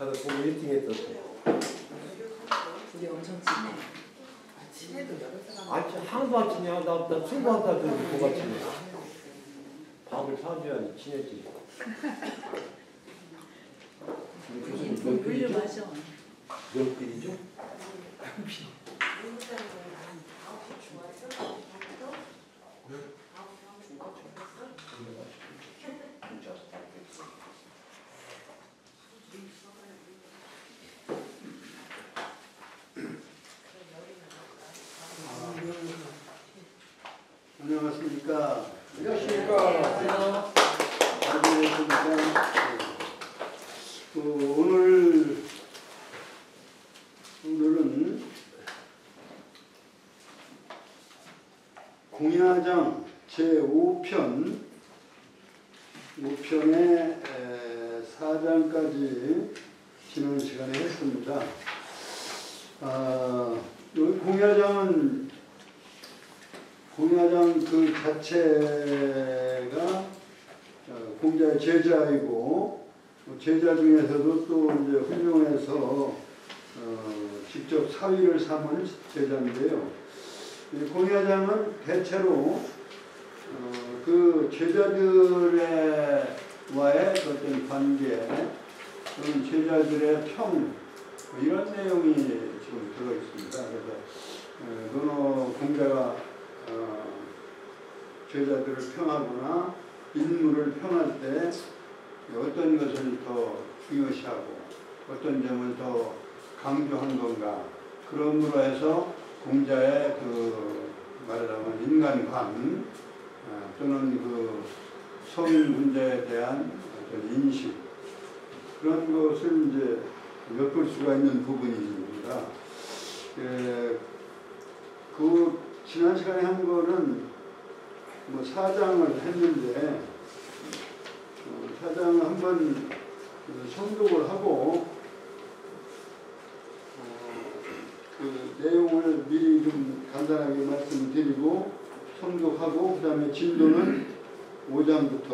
다들 공부 1등 했었어. 우리 엄청 친해. 친해도 여러 사람. 아니, 하나도 안 친해. 나 친구한테 뭐가 친해. 밥을 사줘야지 친해지. 교수님 몇 물려 필이죠? 마셔. 몇 필이죠? 안녕하십니까. 안녕하십니까. 오늘은 공야장 제5편 5편의 4장까지 지난 시간에 했습니다. 여기 공야장 그 자체가 공자의 제자이고 제자 중에서도 또 이제 훌륭해서 직접 사위를 삼은 제자인데요. 공야장은 대체로 그 제자들과의 어떤 관계 또는 제자들의 평 이런 내용이 지금 들어있습니다. 그래서 공자가 제자들을 평하거나 인물을 평할 때 어떤 것을 더 중요시하고 어떤 점을 더 강조한 건가 그러므로 해서 공자의 그 말하자면 인간관 또는 그 성인 문제에 대한 어떤 인식 그런 것을 이제 엿볼 수가 있는 부분입니다. 그 지난 시간에 한 거는 뭐 4장을 했는데 4장을 한번 성독을 하고 그 내용을 미리 좀 간단하게 말씀드리고 성독하고 그 다음에 진도는 5장부터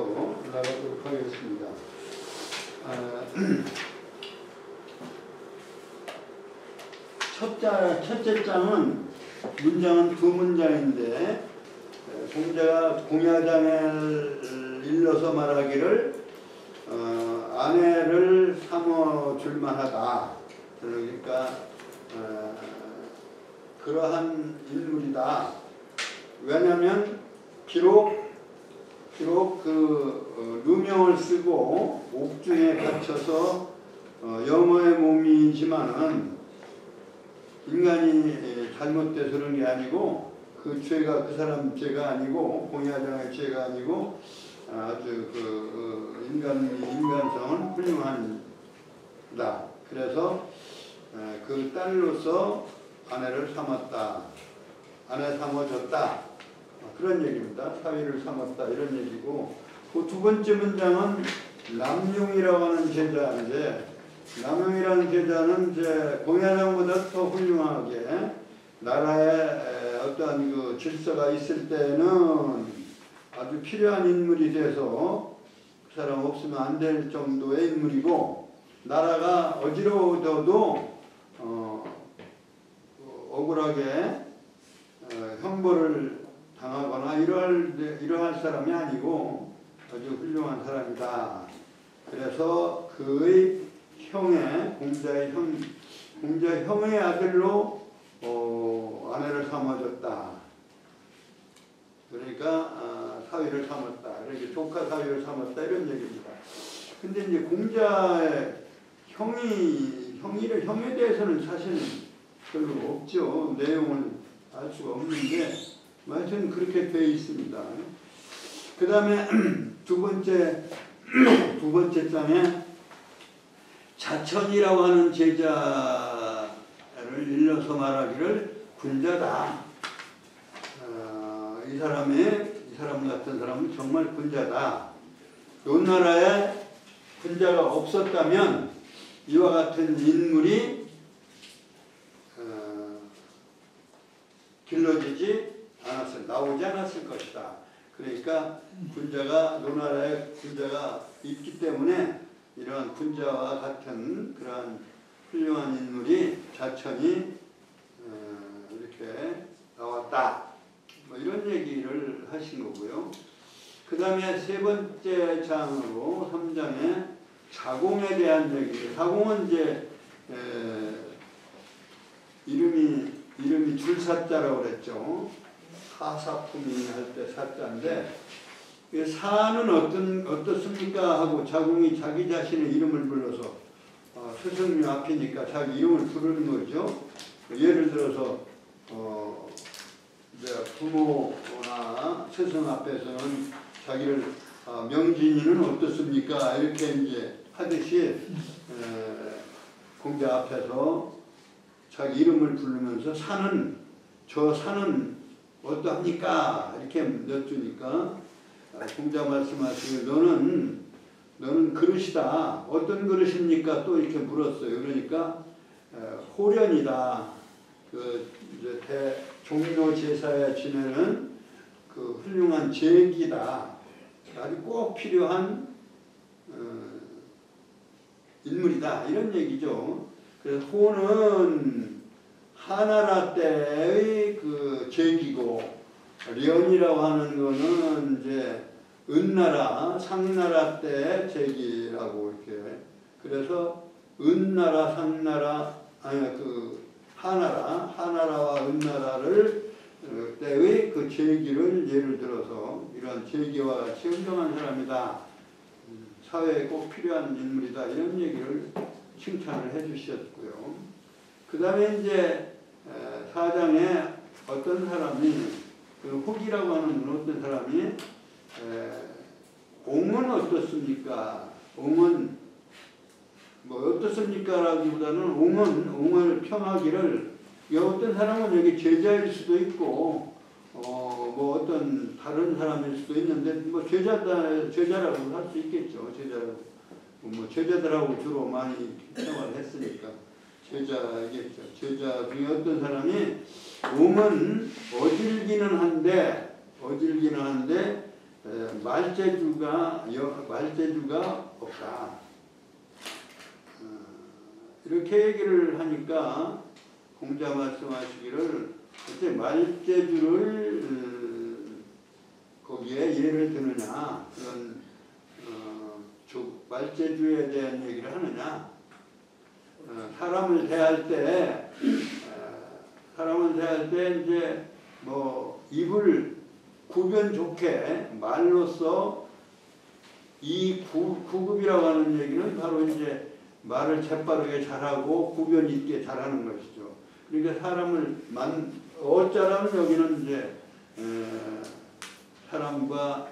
나가도록 하겠습니다. 첫째 장은 문장은 두 문장인데 공자가 공야장을 일러서 말하기를 아내를 삼어 줄 만하다. 그러니까 그러한 인물이다. 왜냐하면 비록 그 누명을 쓰고 옥중에 갇혀서 영어의 몸이지만은 인간이 잘못돼서 그런 게 아니고 그 죄가 그 사람 죄가 아니고 공야장의 죄가 아니고 아주 그 인간성은 훌륭한다. 그래서 그 딸로서 아내를 삼았다. 아내 삼아줬다. 그런 얘기입니다. 사위를 삼았다 이런 얘기고 그 두 번째 문장은 남용이라고 하는 제자인데 남용이라는 제자는 이제 공야장보다 더 훌륭하게 나라에 어떠한 그 질서가 있을 때는 아주 필요한 인물이 돼서 그 사람 없으면 안 될 정도의 인물이고 나라가 어지러워져도 억울하게 형벌을 당하거나 이러할 사람이 아니고 아주 훌륭한 사람이다. 그래서 그의 공자의 형의 아들로 아내를 삼아줬다. 그러니까 사위를 삼았다. 이렇게 조카 사위를 삼았다 이런 얘기입니다. 근데 이제 공자의 형에 대해서는 사실 별로 없죠. 내용을 알 수가 없는데 하여튼 그렇게 되어 있습니다. 그 다음에 두 번째 장에 자천이라고 하는 제자를 일러서 말하기를 군자다. 이 사람 같은 사람은 정말 군자다. 이 나라에 군자가 없었다면 이와 같은 인물이 나오지 않았을 것이다. 그러니까 군자가 노나라에 군자가 있기 때문에 이러한 군자와 같은 그러한 훌륭한 인물이 자천이 이렇게 나왔다. 뭐 이런 얘기를 하신 거고요. 그 다음에 세 번째 장으로 3장에 자공에 대한 얘기. 자공은 이제 이름이 줄사자라고 그랬죠. 사사품이 할 때 사자인데 사는 어떻습니까? 하고 자공이 자기 자신의 이름을 불러서 스승님 앞이니까 자기 이름을 부르는 거죠. 예를 들어서 부모나 스승 앞에서는 자기를 명진이는 어떻습니까? 이렇게 이제 하듯이 공자 앞에서 자기 이름을 부르면서 저 산은 어떠합니까? 이렇게 여쭈니까 공자 말씀하시길 너는 그릇이다. 어떤 그릇입니까? 또 이렇게 물었어요. 그러니까 호련이다. 이제 종묘 제사에 지내는 그 훌륭한 제기다. 아주 꼭 필요한 인물이다. 이런 얘기죠. 그래서 호는 하나라 때의 그 제기고, 련이라고 하는 거는 이제 은나라, 상나라 때 제기라고 이렇게. 그래서 은나라, 상나라, 하나라와 은나라를 때의 그 제기를 예를 들어서 이런 제기와 같이 훌륭한 사람이다. 사회에 꼭 필요한 인물이다. 이런 얘기를 칭찬을 해주셨고요. 그 다음에 이제 4장에 어떤 사람이 그 혹이라고 하는 어떤 사람이 옹은 어떻습니까? 옹은 뭐 어떻습니까? 라기보다는 옹을 평하기를 어떤 사람은 여기 제자일 수도 있고 뭐 어떤 다른 사람일 수도 있는데 뭐 제자라고 할 수 있겠죠. 제자라고 뭐 제자들하고 주로 많이 생활했으니까 제자이겠죠. 제자 중에 어떤 사람이 옹은 어질기는 한데 말재주가 없다. 이렇게 얘기를 하니까 공자 말씀하시기를 어째 말재주를 거기에 예를 드느냐 그런 말재주에 대한 얘기를 하느냐. 사람을 대할 때 이제 뭐 입을 구변 좋게 말로써 이 구급이라고 하는 얘기는 바로 이제 말을 재빠르게 잘하고 구변 있게 잘하는 것이죠. 그러니까 사람을 어쩌라면 여기는 이제 사람과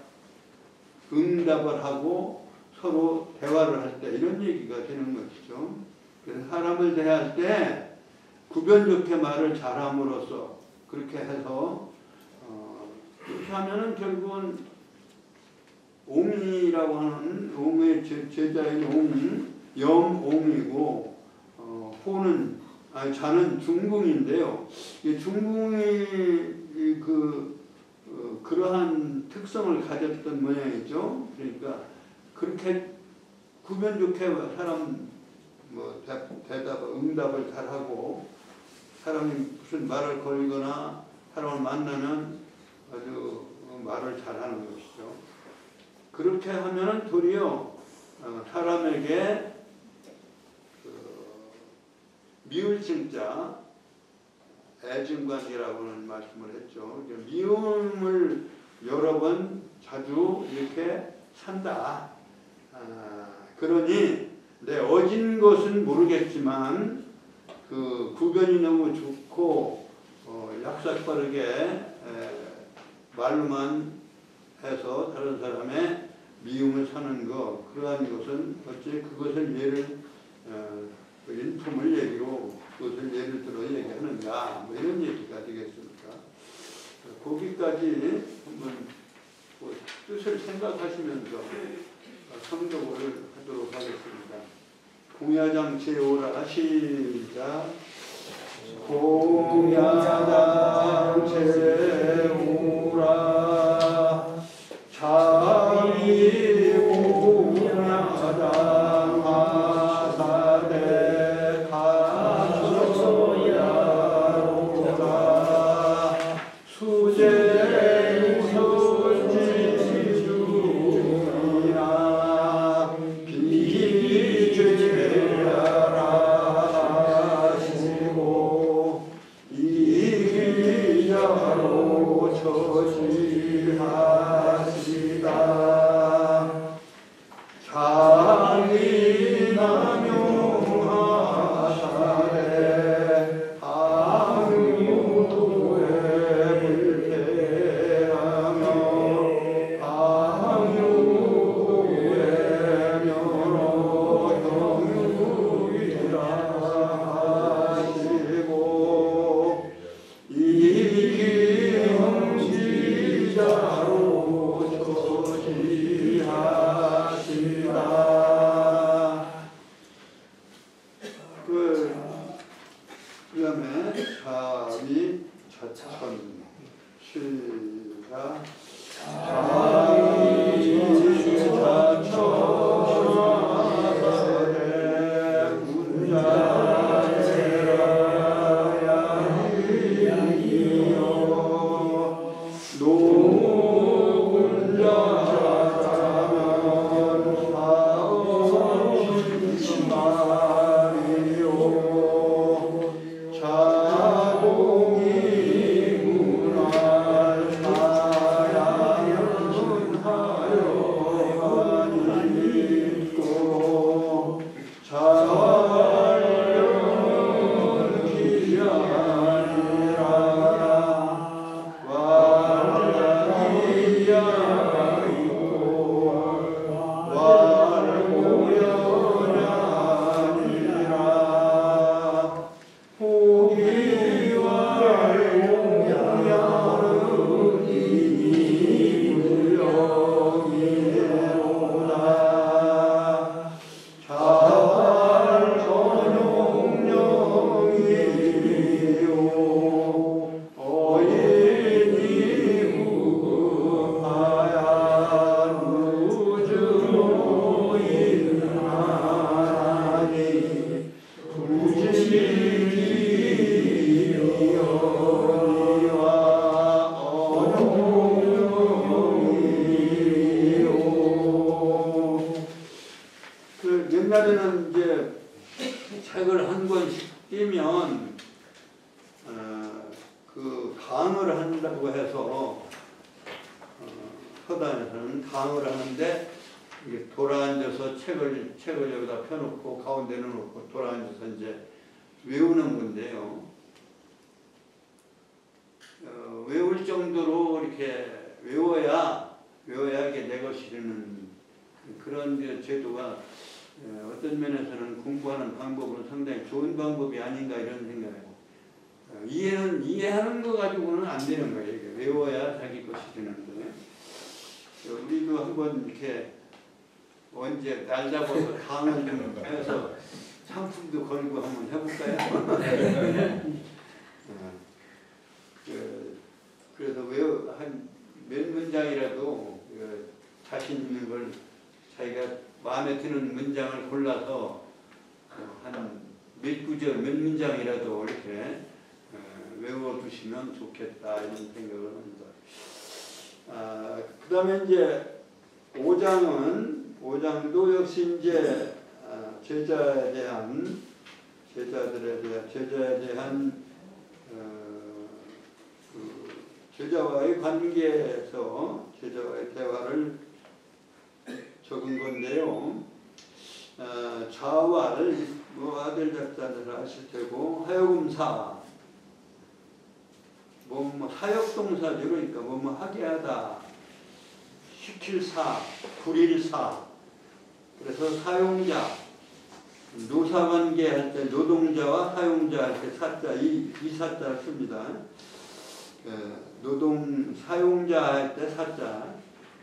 응답을 하고 서로 대화를 할 때 이런 얘기가 되는 것이죠. 그래서 사람을 대할 때 구변 좋게 말을 잘함으로써 그렇게 해서 그렇게 하면은 결국은 옹이라고 하는 옹의 제자인 염옹이고 호는 자는 중궁인데요. 중궁이 그러한 특성을 가졌던 모양이죠. 그러니까 그렇게 구변 좋게 사람 뭐 응답을 잘하고 사람이 무슨 말을 걸거나 사람을 만나면 아주 말을 잘하는 것이죠. 그렇게 하면은 도리어 사람에게 미울증자 애증관계라고는 말씀을 했죠. 미움을 여러 번 자주 이렇게 산다. 그러니 내 어진 것은 모르겠지만 그 구변이 너무 좋고 약삭빠르게 말로만 해서 다른 사람의 미움을 사는 것, 그러한 것은 어째 그것을 인품을 얘기로 그것을 예를 들어 얘기하는가, 뭐 이런 얘기가 되겠습니까? 거기까지 한번 뭐 뜻을 생각하시면서 성독을 하도록 하겠습니다. 공야장 제5라 시작. 공야장 제5라 자위 공야장 남용하사대 항유에 불태하며 항유에 면허 경유이라 하시고 이기형지자로 조지하시라. 그 다음에 자비 자천 시작. 자비 자천 아사대 문자세라야 이여 노문자라면 사오신마리요 자동이 문화를 사양하여만 있고 자활은 기아니라 와이야 있고 와르고연하니라 호기와 용야는 이니 불령이로다 자활 전용령이요 어인이 무급하야 누즈노인하니 부지기여니와 어용령이요. 그 옛날에는 이제 책을 한 권씩 띄면 그 강을 한다고 해서 서단에서는 강을 하는데 이게 돌아앉아서 책을 여기다 펴놓고 가운데 놓고 돌아앉아서 이제 외우는 건데요. 외울 정도로 이렇게 외워야 이게 내 것이 되는 그런 제도가 어떤 면에서는 공부하는 방법으로 상당히 좋은 방법이 아닌가 이런 생각이에요. 이해하는 거 가지고는 안 되는 거예요. 이게 외워야 자기 것이 되는데 우리도 한번 이렇게 언제 날 잡아서 강을 좀 해서 상품도 걸고 한번 해볼까요? 그래서 한 몇 문장이라도 자신 있는 걸 자기가 마음에 드는 문장을 골라서 한 몇 구절, 몇 문장이라도 이렇게 외워두시면 좋겠다 이런 생각을 합니다. 그 다음에 이제 5장도 역시 이제 제자에 대한 제자와의 관계에서 제자와의 대화를 적은 건데요. 자활, 아들 작자들 아실 테고, 하여금사, 사역동사죠. 그러니까 하게 하다, 시킬사, 불일사. 그래서 사용자, 노사관계 할 때 노동자와 사용자 할 때 사자, 이 사자를 씁니다. 사용자 할 때 사자,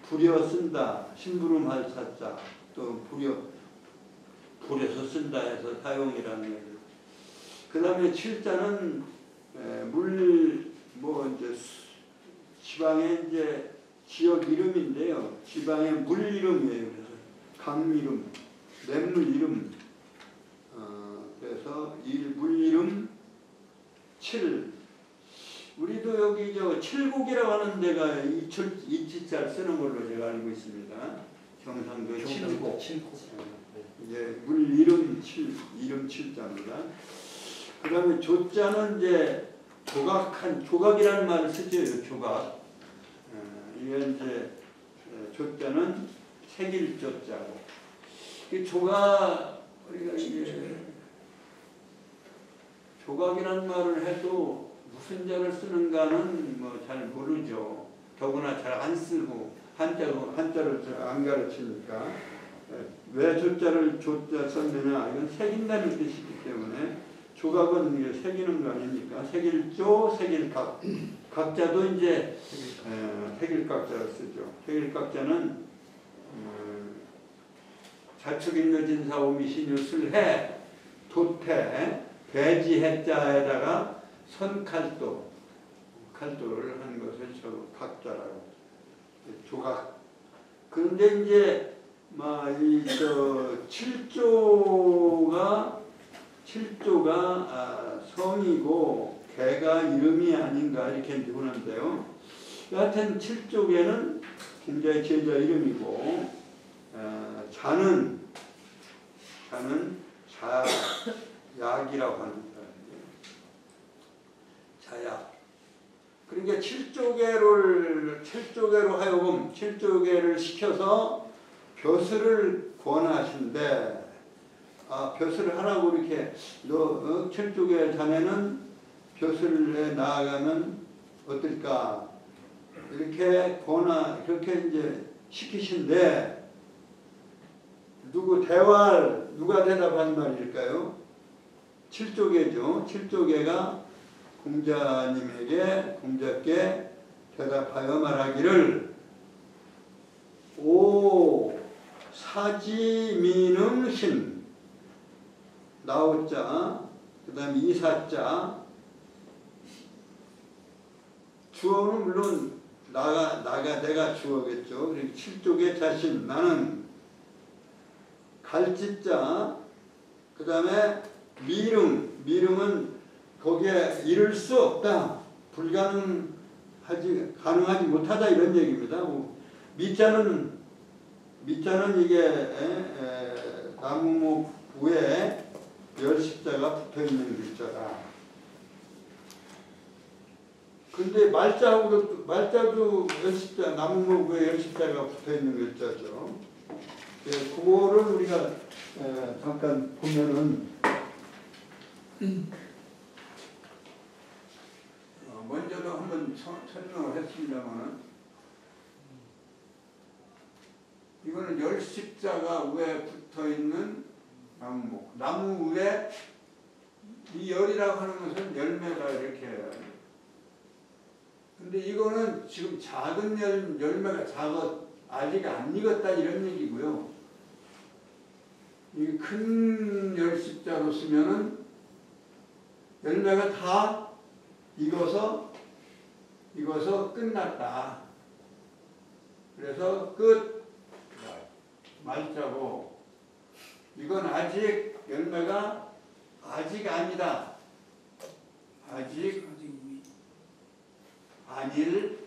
부려 쓴다, 심부름할 사자, 또 불여서 쓴다 해서 사용이라는 거죠. 그 다음에 칠자는 이제 지방의 이제 지역 이름인데요. 지방의 물 이름이에요. 그래서 강 이름, 냇물 이름. 그래서 이 물 이름 칠. 우리도 여기 칠곡이라고 하는 데가 이치자를 쓰는 걸로 제가 알고 있습니다. 경상도 칠곡. 이제 물 이름 칠자입니다. 그 다음에 조자는 이제 조각이라는 말을 쓰죠. 조각. 이게 이제 조자는 색일 조자고. 이 조각, 우리가 이게 조각이라는 말을 해도 무슨 자를 쓰는가는 뭐 잘 모르죠. 더구나 잘 안 쓰고 한자를 잘 안 가르치니까. 왜 조자를 조자 썼느냐? 이건 새긴다는 뜻이기 때문에 조각은 이게 새기는 거 아닙니까? 새길조, 새길각. 각자도 이제 새길각자를 쓰죠. 새길각자는 자축인묘진사 오미신유 슬해 도태 배지해자에다가 선칼도 칼도를 한 것을 저 각자라고 조각. 그런데 이제 칠조가 성이고 개가 이름이 아닌가 이렇게 보는데요. 여하튼 칠조개는 굉장히 제자 이름이고 자는 자약이라고 합니다. 자약. 그러니까 칠조개로 하여금 칠조개를 시켜서 벼슬을 권하신데, 벼슬을 하라고 이렇게 너 칠조개 자네는 벼슬에 나아가면 어떨까 이렇게 그렇게 이제 시키신데 누가 대답한 말일까요? 칠조개죠. 칠조개가 공자께 대답하여 말하기를 오 사지민음신 나오자 그 다음에 이사자 주어는 물론 내가 주어겠죠. 칠조개 자신 나는 갈지자 그 다음에 미름은 거기에 이를 수 없다 가능하지 못하다 이런 얘기입니다. 미자는 이게 나무목 위에 열십자가 붙어있는 글자다. 근데 말자도 열십자, 나무목 위에 열십자가 붙어있는 글자죠. 그거를 우리가 잠깐 보면은 먼저도 한번 설명을 했습니다만 이거는 열십자가 위에 붙어있는 나무 위에 이 열이라고 하는 것은 열매가 이렇게 근데 이거는 지금 작은 열매가 아직 안 익었다 이런 얘기고요. 이 큰 열십자로 쓰면은 열매가 다 익어서 끝났다. 그래서 끝 말자고 이건 아직 열매가 아직 아니다. 아직 아닐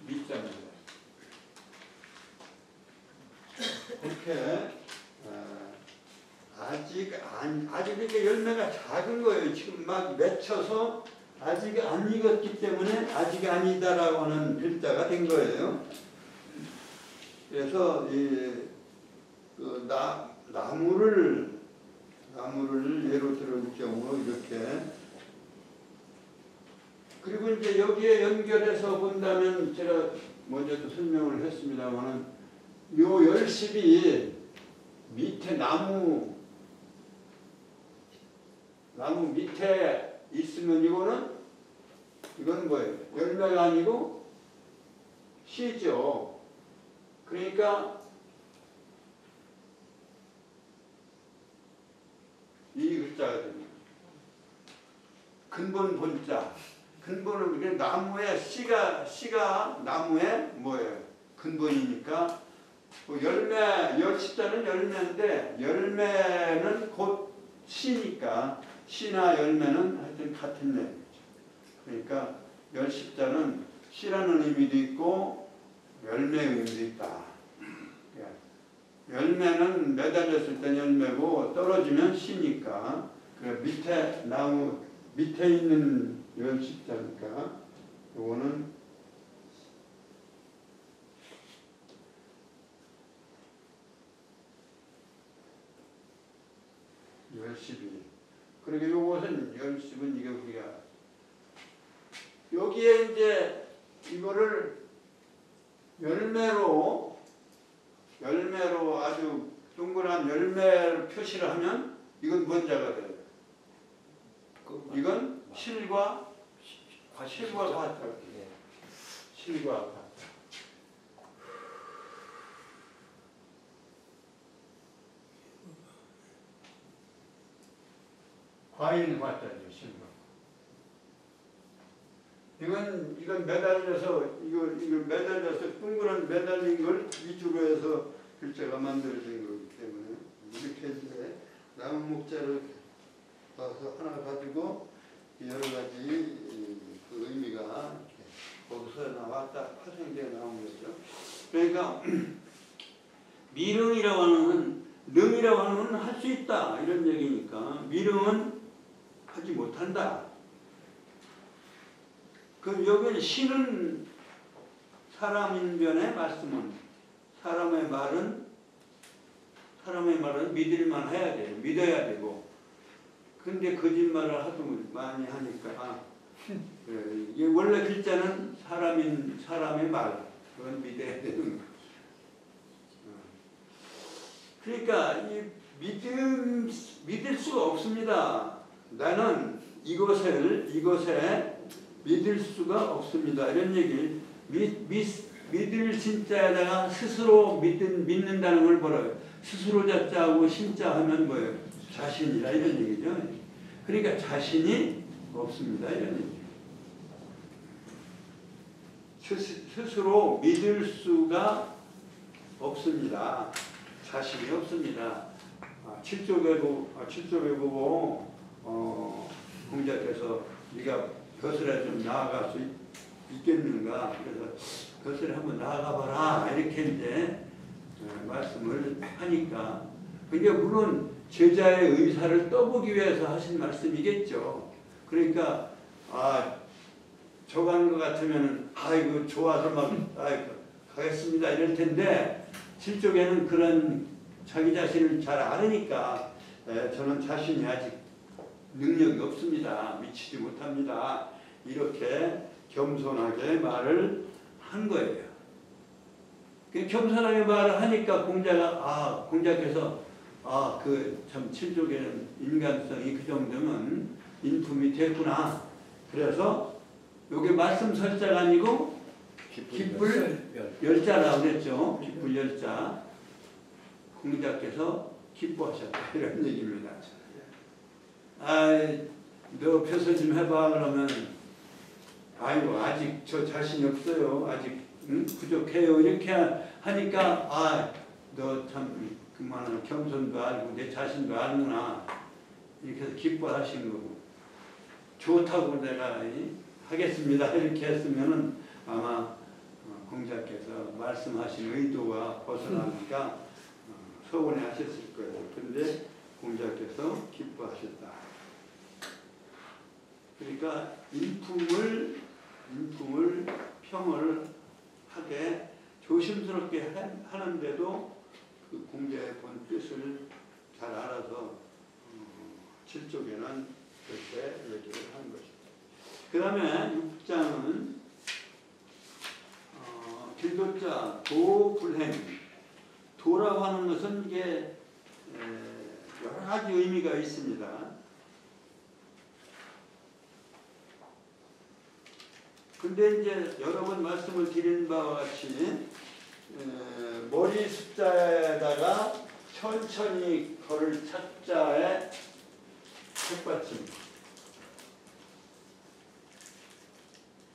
미자입니다. 이렇게 아직 이렇게 열매가 작은 거예요. 지금 막 맺혀서 아직 안 익었기 때문에 아직 아니다라고 하는 글자가 된 거예요. 그래서 나무를 예로 들을 경우 이렇게 그리고 이제 여기에 연결해서 본다면 제가 먼저도 설명을 했습니다만은 요 열십이 밑에 나무 밑에 있으면 이거는 뭐예요? 열매가 아니고 씨죠. 그러니까 이 글자가 됩니다. 근본 본자. 근본은 나무에 씨가 나무에 뭐예요? 근본이니까 열십자는 열매인데 열매는 곧 씨니까 씨나 열매는 하여튼 같은 얘기죠. 그러니까 열십자는 씨라는 의미도 있고 열매의 의미도 있다. 열매는 매달렸을 때 열매고 떨어지면 씨니까 밑에 나무 밑에 있는 열십자니까 요거는 열십이. 그리고 요것은 열십은 이게 우리가 여기에 이제 이거를 열매로 아주 동그란 열매를 표시를 하면 이건 뭔자가 돼요. 이건 실과 같다. 실과 같다. 과일 같다죠. 실과. 이건 매달려서 이걸 매달려서 동그란 매달린 걸 위주로 해서 글자가 만들어진 거기 때문에 이렇게 이제 나무 목자를 봐서 하나 가지고 여러 가지 그 의미가 거기서 나왔다 파생되어 나온 거죠. 그러니까 미릉이라고 하는 능이라고 하는 할 수 있다 이런 얘기니까 미릉은 하지 못한다. 그럼 여기는 신은 사람인변의 말씀은 사람의 말은 믿을만 해야 돼요. 믿어야 되고. 근데 거짓말을 하도 많이 하니까 이게 원래 글자는 사람의 말 그건 믿어야 되는 거. 그러니까 이 믿을 수가 없습니다. 나는 이것에 믿을 수가 없습니다. 이런 얘기. 믿을 신자에다가 스스로 믿는다는 걸 뭐라고요? 스스로 자자하고 신자 하면 뭐예요? 자신이라 이런 얘기죠. 그러니까 자신이 없습니다. 이런 얘기. 스스로 믿을 수가 없습니다. 자신이 없습니다. 7쪽에 보고 공자께서 네가 벼슬에 좀 나아갈 수 있겠는가? 그래서 벼슬에 한번 나아가봐라 이렇게 이제 말씀을 하니까 그게 물론 제자의 의사를 떠보기 위해서 하신 말씀이겠죠. 그러니까 저 가는 것 같으면 아이고 좋아서 막 가겠습니다 이럴 텐데 실적에는 그런 자기 자신을 잘 아니까 저는 자신이 아직 능력이 없습니다. 미치지 못합니다. 이렇게 겸손하게 말을 한 거예요. 겸손하게 말을 하니까 공자께서 참 칠족에는 인간성이 그 정도면 인품이 됐구나. 그래서 여기 말씀 설자가 아니고 기쁠 열자라고 그랬죠. 기쁠 열자. 공자께서 기뻐하셨다 이런 얘기입니다. 너 벼슬 좀 해봐 그러면 아직 저 자신이 없어요. 아직 부족해요. 이렇게 하니까 너 참 그만한 겸손도 알고 내 자신도 아는구나. 이렇게 해서 기뻐하신 거고 좋다고 내가 하겠습니다. 이렇게 했으면은 아마 공자께서 말씀하신 의도가 벗어나니까 서운해 하셨을 거예요. 그런데 공자께서 기뻐하셨다. 그러니까 인품을 평을 하게 조심스럽게 하는데도 그 공자의 본 뜻을 잘 알아서 7쪽에는 그렇게 얘기를 한 것입니다. 그 다음에 6장은 길도자 도불행. 도라고 하는 것은 이게 여러 가지 의미가 있습니다. 근데 이제 여러 번 말씀을 드린 바와 같이 머리 숫자에다가 천천히 걸을 찾자의 책받침.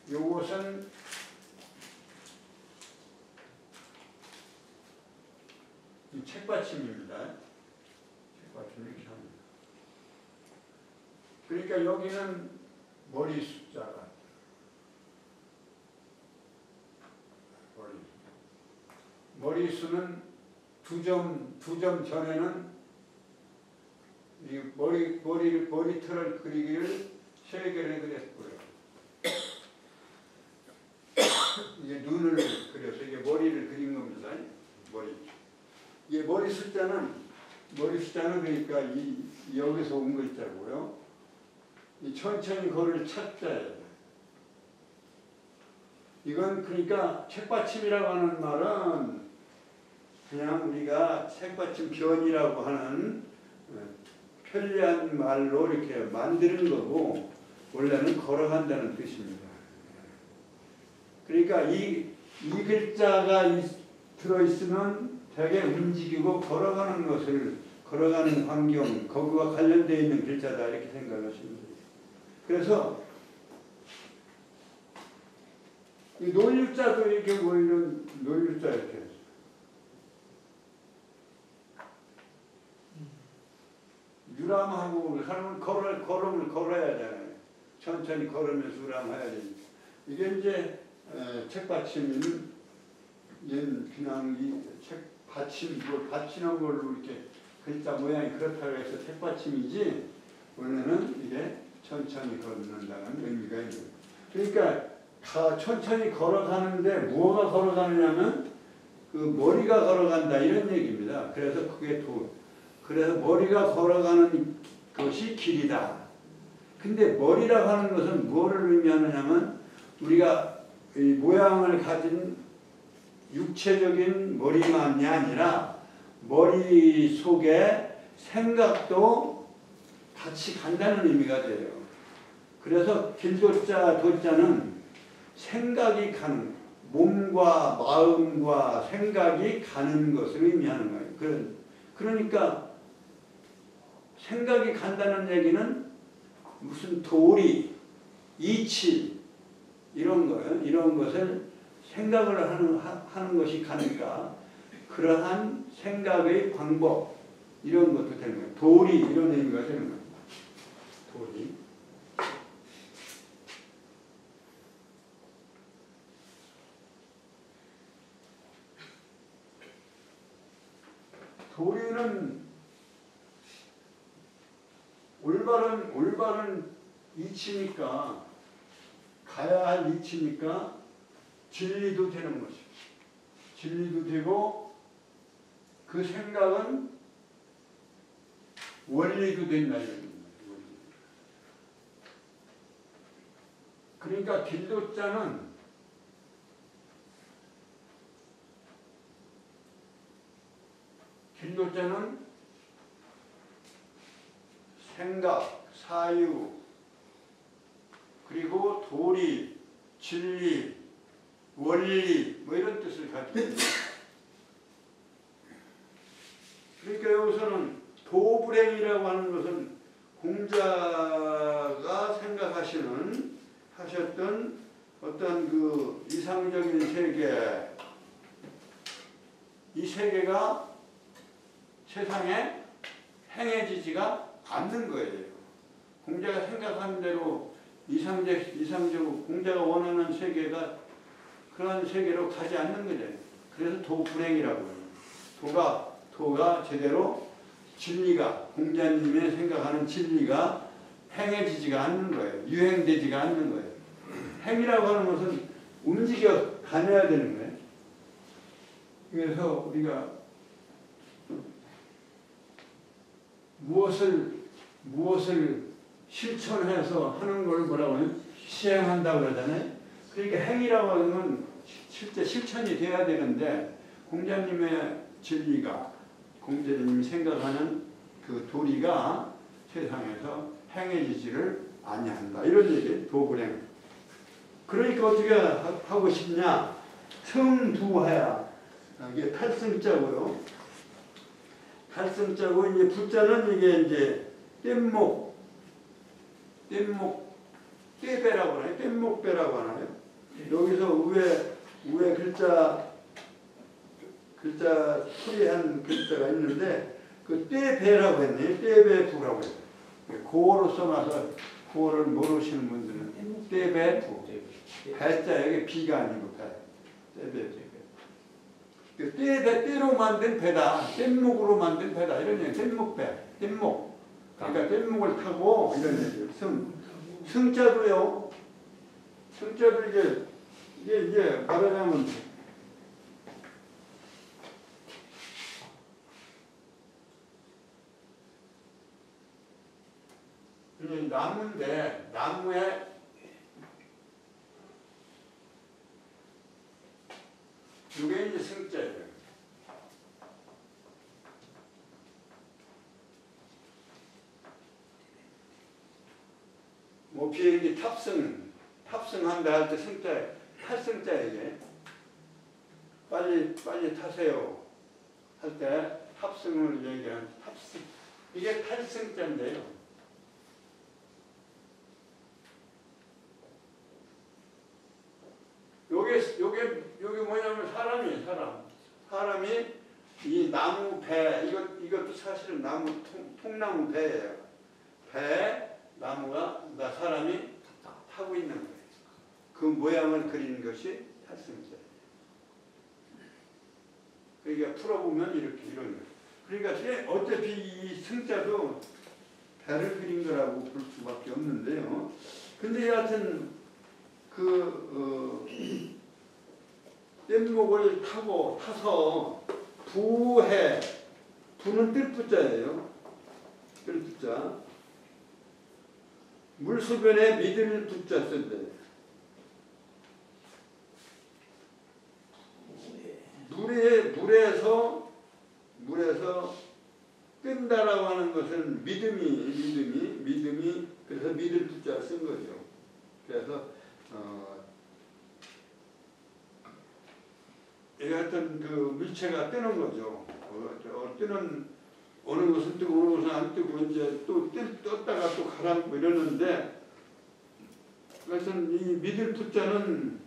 요것은 이 책받침입니다. 책받침 이렇게 합니다. 그러니까 여기는 머리 숫자가 머리수는 두 점 전에는 이 머리털을 그리기를 3개를 그렸고요. 이게 눈을 그려서 이게 머리를 그린 겁니다. 머리. 이게 머리 숫자는 머리 숫자는 그러니까 여기서 온 거 있자고요. 이 천천히 걸을 찾자예요. 이건 그러니까 책받침이라고 하는 말은 그냥 우리가 책받침 변이라고 하는 편리한 말로 이렇게 만드는 거고 원래는 걸어간다는 뜻입니다. 그러니까 이 글자가 들어있으면 되게 움직이고 걸어가는 환경, 거기와 관련되어 있는 글자다 이렇게 생각하시면 돼요. 그래서 이 논율자도 이렇게 보이는 논율자 이렇게 했어요. 유람하고 사람은 걸음을 걸어야 하잖아요. 천천히 걸으면서 유람해야 되니까. 이게 이제 책받침은 그냥 이 책 받침, 받치는 걸로 이렇게 글자 모양이 그렇다고 해서 책받침이지 원래는 이게 천천히 걷는다는 의미가 있는 거예요. 그러니까 천천히 걸어가는데 뭐가 걸어가느냐면 그 머리가 걸어간다 이런 얘기입니다. 그래서 그게 그래서 머리가 걸어가는 것이 길이다. 근데 머리라고 하는 것은 뭐를 의미하느냐면 우리가 이 모양을 가진 육체적인 머리만이 아니라 머리 속에 생각도 같이 간다는 의미가 돼요. 그래서 길도자 도자는 생각이 가는 몸과 마음과 생각이 가는 것을 의미하는 거예요. 그러니까 생각이 간다는 얘기는 무슨 도리, 이치 이런 거예요. 이런 것을 생각을 하는 것이 가니까 그러한 생각의 방법 이런 것도 되는 거예요. 도리 이런 의미가 되는 거예요. 도리. 도리는 올바른 이치니까 가야 할 이치니까 진리도 되는 것이죠. 진리도 되고 그 생각은 원리도 된다 이런 겁니다. 그러니까 길도자는 생각, 사유, 그리고 도리, 진리, 원리 뭐 이런 뜻을 가지고 있습니다. 그러니까 여기서는 도불행이라고 하는 것은 공자가 하셨던 어떤 그 이상적인 세계, 이 세계가 세상에 행해지지가 않는 거예요. 공자가 생각하는 대로 이상적으로 공자가 원하는 세계가 그런 세계로 가지 않는 거죠. 그래서 도불행이라고 해요. 도가 제대로 진리가 공자님의 생각하는 진리가 행해지지가 않는 거예요. 유행되지가 않는 거예요. 행이라고 하는 것은 움직여 다녀야 되는 거예요. 그래서 우리가 무엇을 실천해서 하는 걸 뭐라고 해요? 시행한다고 그러잖아요. 그러니까 행이라고 하는 건 실제 실천이 돼야 되는데 공자님의 진리가 공자님이 생각하는 그 도리가 세상에서 행해지지를 아니한다. 이런 얘기 도불행. 그러니까 어떻게 하고 싶냐? 성두하야. 이게 탈승자고요. 탈승자고 이제 부자는 이게 이제 떼배라고 하나요? 뗏목배라고 하나요? 여기서 위에 글자 풀이한 글자가 있는데 그 떼배라고 했네. 떼배부라고 해요. 고어로 써놔서 고어를 모르시는 분들은 떼배부. 배자 여기 비가 아니고 배. 떼배. 떼로 만든 배다. 뗏목으로 만든 배다. 이런 얘기. 뗏목배. 뗏목. 그러니까 뗏목을 타고 이런 얘기예요. 승자도요. 승자도 이게 말하자면 이제 나무인데 나무에 이게 이제 승자예요. 뭐 비행기 탑승한다 할 때 승자, 탈승자 이게 빨리 타세요 할 때 탑승을 얘기하는 탑승. 이게 탈승자인데요. 요게 뭐냐면 사람이 이 나무 배 이것도 사실은 나무 통나무 배예요. 배 나무가 사람이 타고 있는 거예요. 그 모양을 그리는 것이 탈승자예요. 그러니까 풀어보면 이런 거예요. 그러니까 어차피 이 승자도 배를 그린 거라고 볼 수밖에 없는데요. 근데 여하튼 뗏목을 타서 부는 뜰부자예요. 뜰부자. 물소변에 믿을 부자 쓴대. 물에서 뜬다라고 하는 것은 믿음이 그래서 믿을 부자 쓴 거죠. 그래서 여하튼 그 물체가 뜨는 거죠. 뜨는 어느 것은 뜨고 어느 것은 안 뜨고 이제 또 떴다가 또 가라앉고 이러는데 그래서 이 믿을 부자는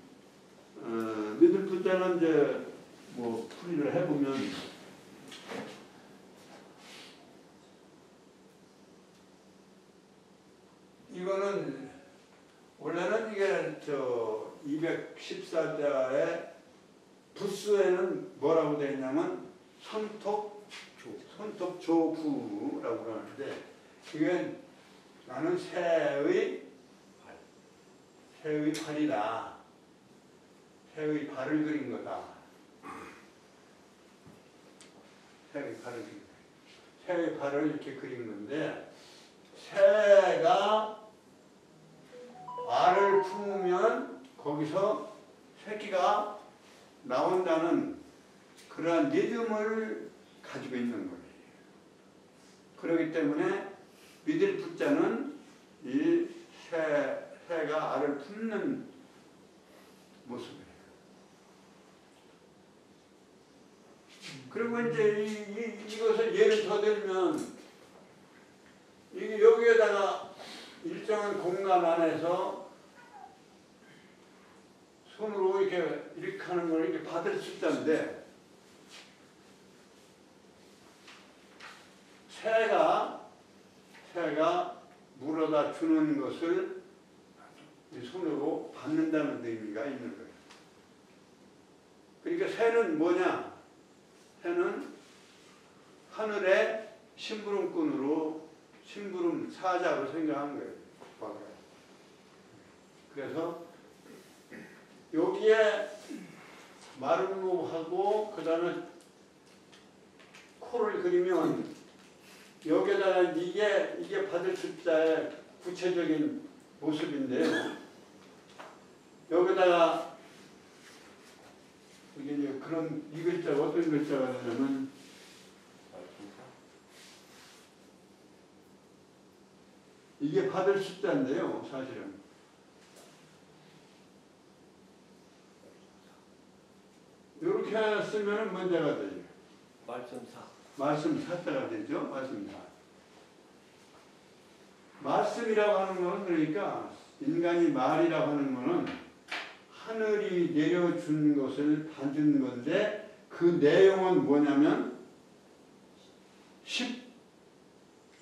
이제 뭐 풀이를 해보면 이거는 원래는 이게 214자의 부스에는 뭐라고 되어 있냐면 손톱조부라고 하는데 이게 나는 새의 발이다. 새의 발을 그린 거다. 새의 발을 이렇게 그린 건데 새가 발을 품으면 거기서 새끼가 나온다는 그러한 리듬을 가지고 있는 거예요. 그렇기 때문에 믿을 부자는 이 새가 알을 품는 모습이에요. 그리고 이제 이것을 예를 더 들면 이게 여기에다가 일정한 공간 안에서 손으로 이렇게 하는 걸 이렇게 받을 수 있다는데 새가 물어다 주는 것을 손으로 받는다는 의미가 있는 거예요. 그러니까 새는 뭐냐? 새는 하늘의 심부름꾼으로 심부름 사자로 생각한 거예요. 그래서 여기에 마름모하고 그 다음에 코를 그리면 여기에다가 이게 받을 숫자의 구체적인 모습인데요. 여기다가 이게 이제 그런 이 글자가 어떤 글자가 되냐면 이게 받을 숫자인데요. 사실은 이렇게 쓰면 문제가 되죠. 말씀 사자가 되죠. 말씀 사. 말씀이라고 하는 것은 그러니까 인간이 말이라고 하는 것은 하늘이 내려준 것을 받은 건데 그 내용은 뭐냐면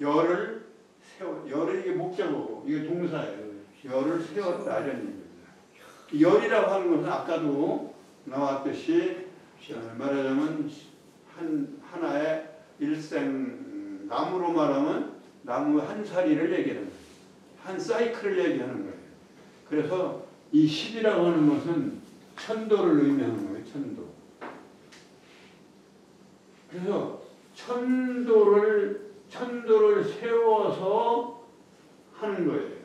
열을 세워. 열은 이게 목자고 이게 동사예요. 열을 세웠다 이런 얘기입니다. 열이라고 하는 것은 아까도 나왔듯이 말하자면 하나의 일생 나무로 말하면 나무 한 사리를 얘기하는 거예요. 한 사이클을 얘기하는 거예요. 그래서 이 10이라고 하는 것은 천도를 의미하는 거예요. 천도. 그래서 천도를 세워서 하는 거예요.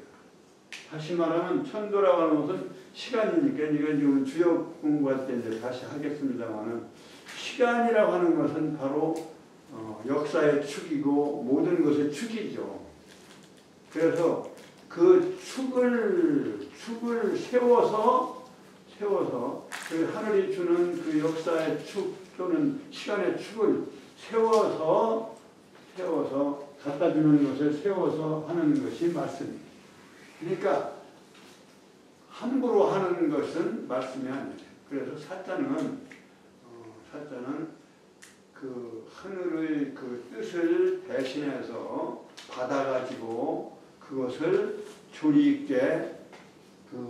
다시 말하면 천도라고 하는 것은 시간이니까 이건 지금 주역 공부할 때 이제 다시 하겠습니다만은 시간이라고 하는 것은 바로 역사의 축이고 모든 것의 축이죠. 그래서 그 축을 세워서 그 하늘이 주는 그 역사의 축 또는 시간의 축을 세워서 갖다 주는 것을 세워서 하는 것이 말씀입니다. 그러니까 함부로 하는 것은 말씀이 아니에요. 그래서 사자는 그 하늘의 그 뜻을 대신해서 받아가지고 그것을 조리 있게 그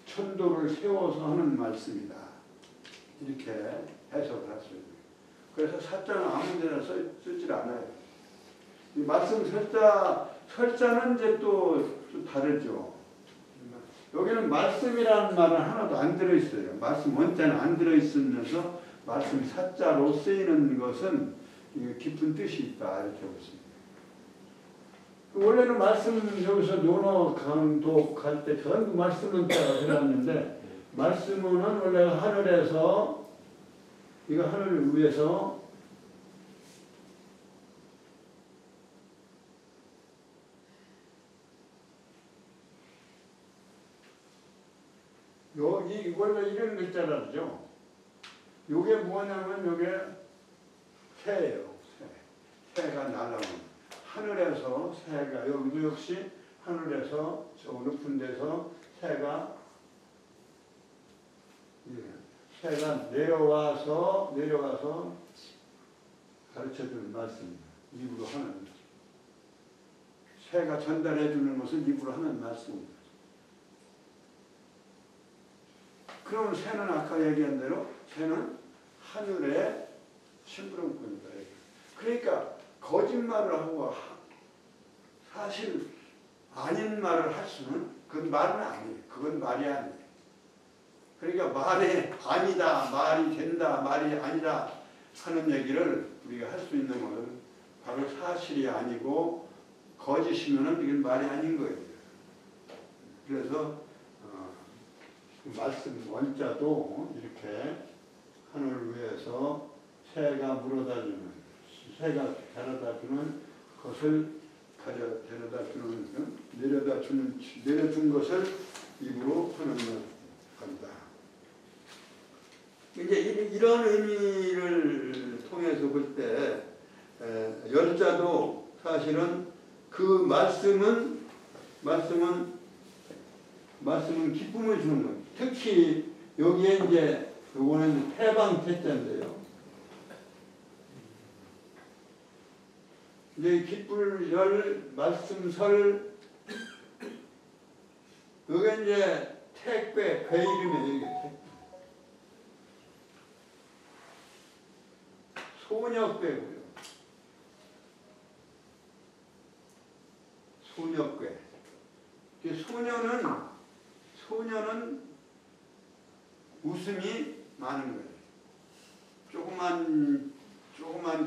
천도를 세워서 하는 말씀이다. 이렇게 해석을 했어요. 그래서 사자는 아무 데나 쓰질 않아요. 이 말씀 설자는 이제 또 다르죠. 여기는 말씀이라는 말은 하나도 안 들어있어요. 말씀 원자는 안 들어있으면서 말씀 사자로 쓰이는 것은 깊은 뜻이 있다. 이렇게 보십니다. 원래는 말씀 여기서 논어 강독할 때 전부 말씀 원자가 들어갔는데 말씀은 원래 하늘에서 이거 하늘 위에서 여기 원래 이런 글자라죠. 요게 뭐냐면 요게 새예요. 새가 날아오는 하늘에서 새가 여기도 역시 하늘에서 저 높은 데서 새가 내려와서 가르쳐주는 말씀입니다. 입으로 하는 새가 전달해주는 것을 입으로 하는 말씀입니다. 그러면 새는 아까 얘기한 대로 새는 하늘의 심부름꾼이다. 그러니까 거짓말을 하고 사실 아닌 말을 할 수는 그건 말은 아니에요. 그건 말이 아니에요. 그러니까 말이 아니다, 말이 된다, 말이 아니다 하는 얘기를 우리가 할 수 있는 것은 바로 사실이 아니고 거짓이면 이건 말이 아닌 거예요. 그래서 말씀 원자도 이렇게 하늘 위에서 새가 물어다주는 새가 데려다주는 것을 내려준 것을 입으로 하는 겁니다. 이제 이런 의미를 통해서 볼 때 열자도 사실은 그 말씀은 기쁨을 주는 거예요. 특히 여기에 이제 요거는 해방 태자인데요. 이제 기쁠 열 말씀설 여기 이제 택배 배 이름이에요. 이게 소녀괴고요. 소녀괴. 소녀는 웃음이 많은 거예요. 조그만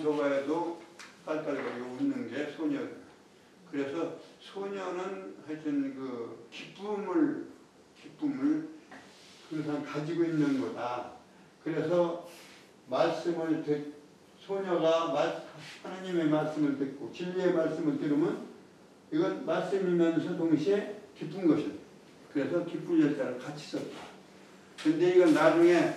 저거에도 깔깔거리고 웃는 게 소녀. 그래서 소녀는 하여튼 그 기쁨을 항상 가지고 있는 거다. 그래서 소녀가 하나님의 말씀을 듣고 진리의 말씀을 들으면 이건 말씀이면서 동시에 기쁜 것이다. 그래서 기쁜 열자를 같이 썼다. 근데 이건 나중에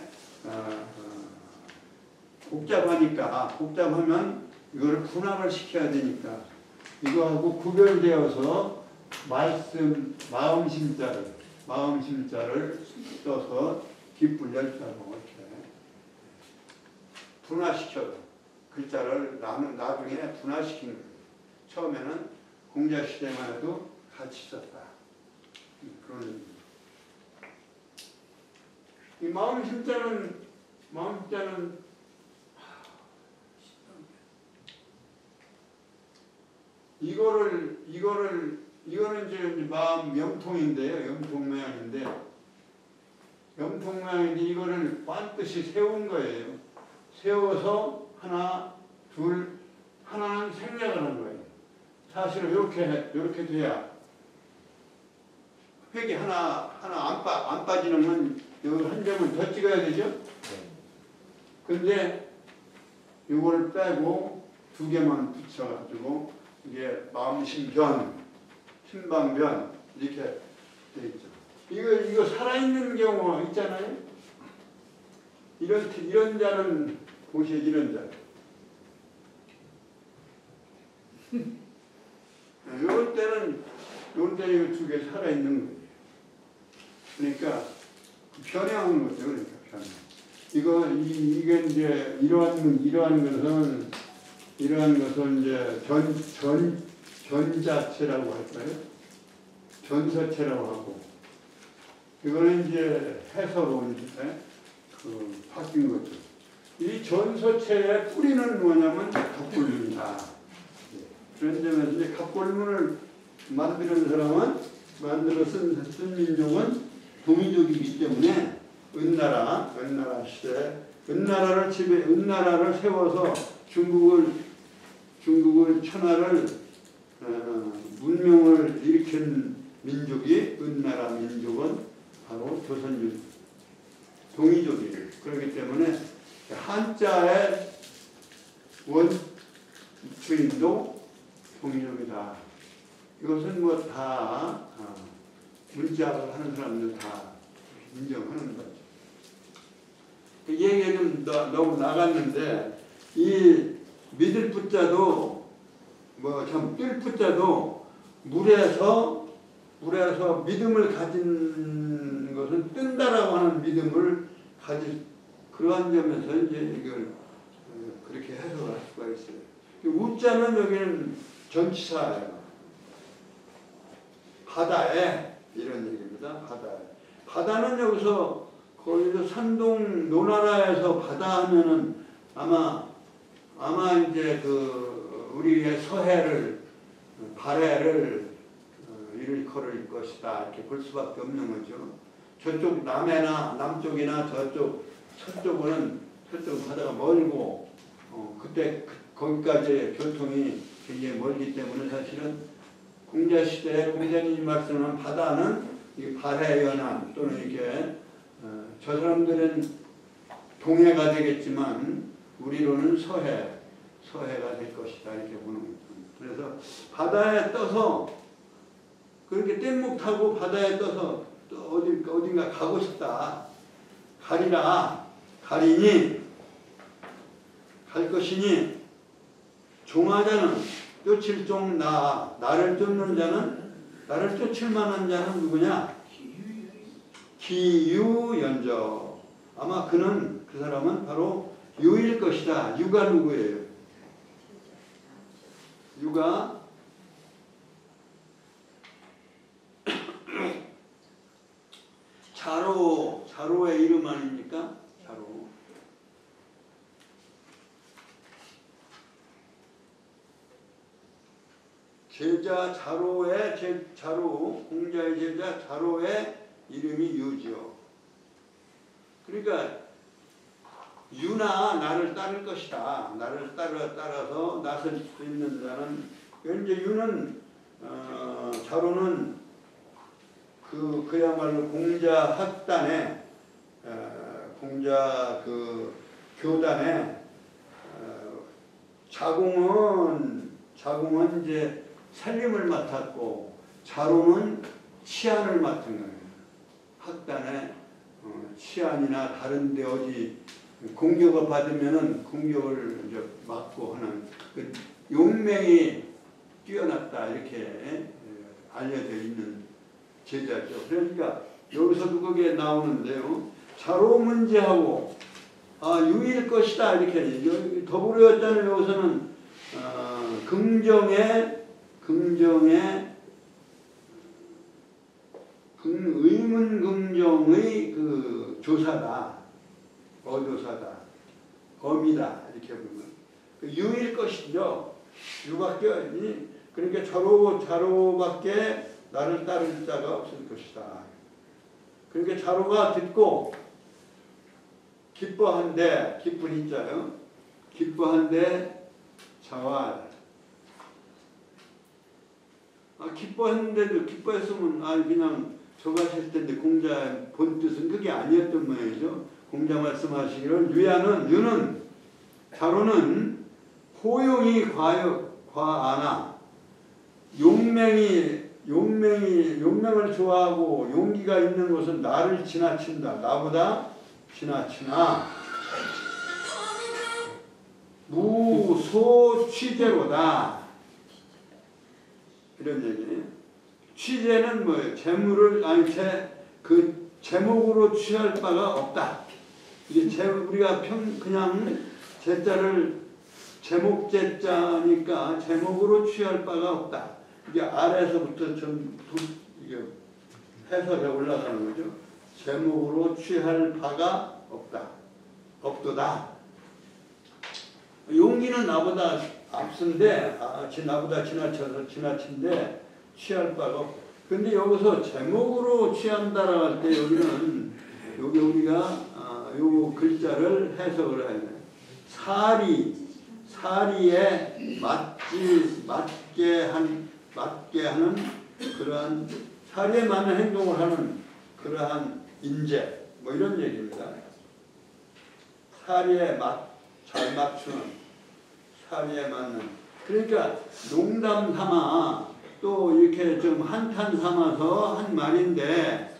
복잡하면 이거를 분할을 시켜야 되니까 이거하고 구별되어서 마음심자를 써서 기쁜 열자로 이렇게 분화시켜서 글자를 나중에 분화시킨 거예요. 처음에는 공자시대만 해도 같이 썼다. 그런 의미입니다. 이 마음심자는 이거는 이제 마음 염통인데요. 염통 모양인데 이거를 반드시 세운 거예요. 세워서 하나는 생략을 한 거예요. 사실은 이렇게 돼야 획이 하나 안 빠지는 건 여기 한 점을 더 찍어야 되죠? 근데 이거를 빼고 두 개만 붙여가지고 이게 마음심변, 신방변 이렇게 돼 있죠. 이거 살아있는 경우가 있잖아요. 이런 자는 보시오, 이런 자. 이럴 때는 이거 두 개 살아있는 거예요. 그러니까 변형하는 거죠. 그러니까 변형. 이게 이제 이러한 것은 이제 전자체라고 할까요? 전서체라고 하고, 이거는 이제 해서로 이제 바뀐 거죠. 이 전서체의 뿌리는 뭐냐면 갑골문이다. 그런 점에서 이제 갑골문을 만드는 사람은 쓴 민족은 동이족이기 때문에 은나라 시대, 은나라를 세워서 중국을 천하를 문명을 일으킨 민족이 은나라 민족은 바로 조선족 동이족이에요. 그렇기 때문에 한자의 원주인도 동이족이다. 이것은 뭐 다 문자를 하는 사람들 다 인정하는 거죠. 이 얘기는 너무 나갔는데, 이 믿을 붙자도 뜰 붙자도 물에서 믿음을 가진 것은 뜬다라고 하는 믿음을 가질, 그러한 점에서 이제 이걸 그렇게 해석할 수가 있어요. 우자는 여기는 전치사예요. 바다에, 이런 얘기입니다. 바다는 여기서 거기서 산동 노나라에서 바다 하면은 아마 이제 우리의 서해를, 발해를 일컬을 것이다, 이렇게 볼 수밖에 없는 거죠. 저쪽 남쪽이나 서쪽은 바다가 멀고, 그때 거기까지 교통이 굉장히 멀기 때문에 사실은 공자시대에 공자님이 말씀한 바다는 발해 연안 또는 이렇게 저 사람들은 동해가 되겠지만 우리로는 서해가 될 것이다, 이렇게 보는 거죠. 그래서 바다에 떠서, 그렇게 뗏목 타고 바다에 떠서 또 어딘가 가고 싶다, 가리니 갈 것이니 종하자는 쫓을 종 나를 쫓는 자는, 나를 쫓을 만한 자는 누구냐? 기유연저. 아마 그 사람은 바로 유일 것이다. 유가 누구예요? 유가 자로의 이름 아닙니까? 자로. 제자 공자의 제자 자로의 이름이 유지요. 그러니까 유나 나를 따를 것이다. 나를 따라서 나설 수 있는 자는, 이제 유는 자로는 그야말로 공자 학단에, 공자 교단에, 자공은 이제 살림을 맡았고, 자로는 치안을 맡은 거예요. 학단에 치안이나 다른데 어디 공격을 받으면은 공격을 이제 막고 하는 그 용맹이 뛰어났다, 이렇게 알려져 있는 제자죠. 그러니까 여기서도 그게 나오는데요. 자로 문제하고 유일 것이다, 이렇게 더불어였다는 여기서는 의문 긍정의 조사다, 어조사다, 검이다, 이렇게 보면 유일 것이죠. 유밖에, 그러니까 자로밖에 나를 따를 자가 없을 것이다. 그러니까 자로가 듣고 기뻐한데, 기쁜 있자요. 기뻐한데 자활. 기뻐했는데도, 기뻐했으면 그냥 적하실 텐데 공자의 본 뜻은 그게 아니었던 모양이죠. 공자 말씀하시기를 유는 자로는 호용이 과하나 용맹을 좋아하고 용기가 있는 것은 나를 지나친다. 나보다 지나치나 무소취제로다. 이런 얘기예요. 취제는 뭐예요? 재물을 그 제목으로 취할 바가 없다. 이게 우리가 그냥 제자를 제목제자니까 제목으로 취할 바가 없다. 이게 아래에서부터 좀 이게 해석에 올라가는 거죠. 제목으로 취할 바가 없다. 없도다. 용기는 나보다 앞선데 나보다 지나친데 취할 바가 없고. 근데 여기서 제목으로 취한다라고 할 때 여기는 여기 우리가 요 글자를 해석을 해야 돼요. 사리에 맞게 하는 그러한 사리에 맞는 행동을 하는 그러한 인재 뭐 이런 얘기입니다. 사리에 잘 맞추는 사리에 맞는 그러니까 농담 삼아 또 이렇게 좀 한탄 삼아서 한 말인데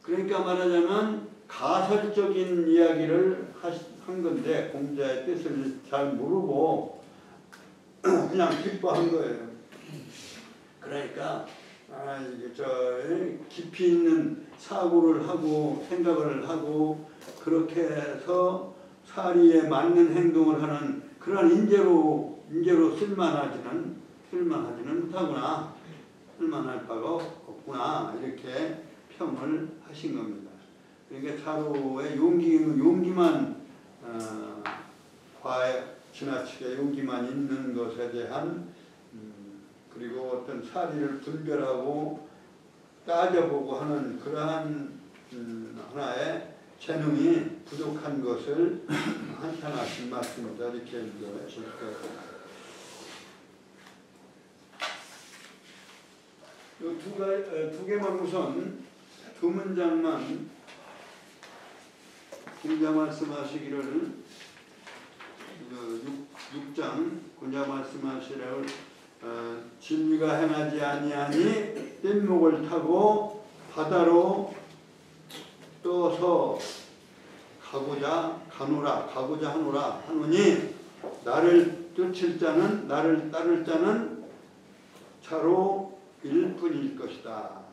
그러니까 말하자면 가설적인 이야기를 한 건데 공자의 뜻을 잘 모르고 그냥 기뻐한 거예요. 그러니까 깊이 있는 사고를 하고 생각을 하고 그렇게 해서 사리에 맞는 행동을 하는 그런 인재로 쓸만하지는 못하구나. 쓸만할 바가 없구나. 이렇게 평을 하신 겁니다. 그러니까 차로의 용기만 지나치게 용기만 있는 것에 대한 그리고 어떤 사리를 분별하고 따져보고 하는 그러한 하나의 재능이 부족한 것을 한탄하신 말씀이다. 이렇게 볼까요? 두 개만 우선 두 문장만 공자 말씀하시기를 6장 공자 말씀하시기를 진리가 행하지 아니하니 뗏목을 타고 바다로 떠서 가고자 하노라 하노니 나를 따를 자는 차로 일뿐일 것이다.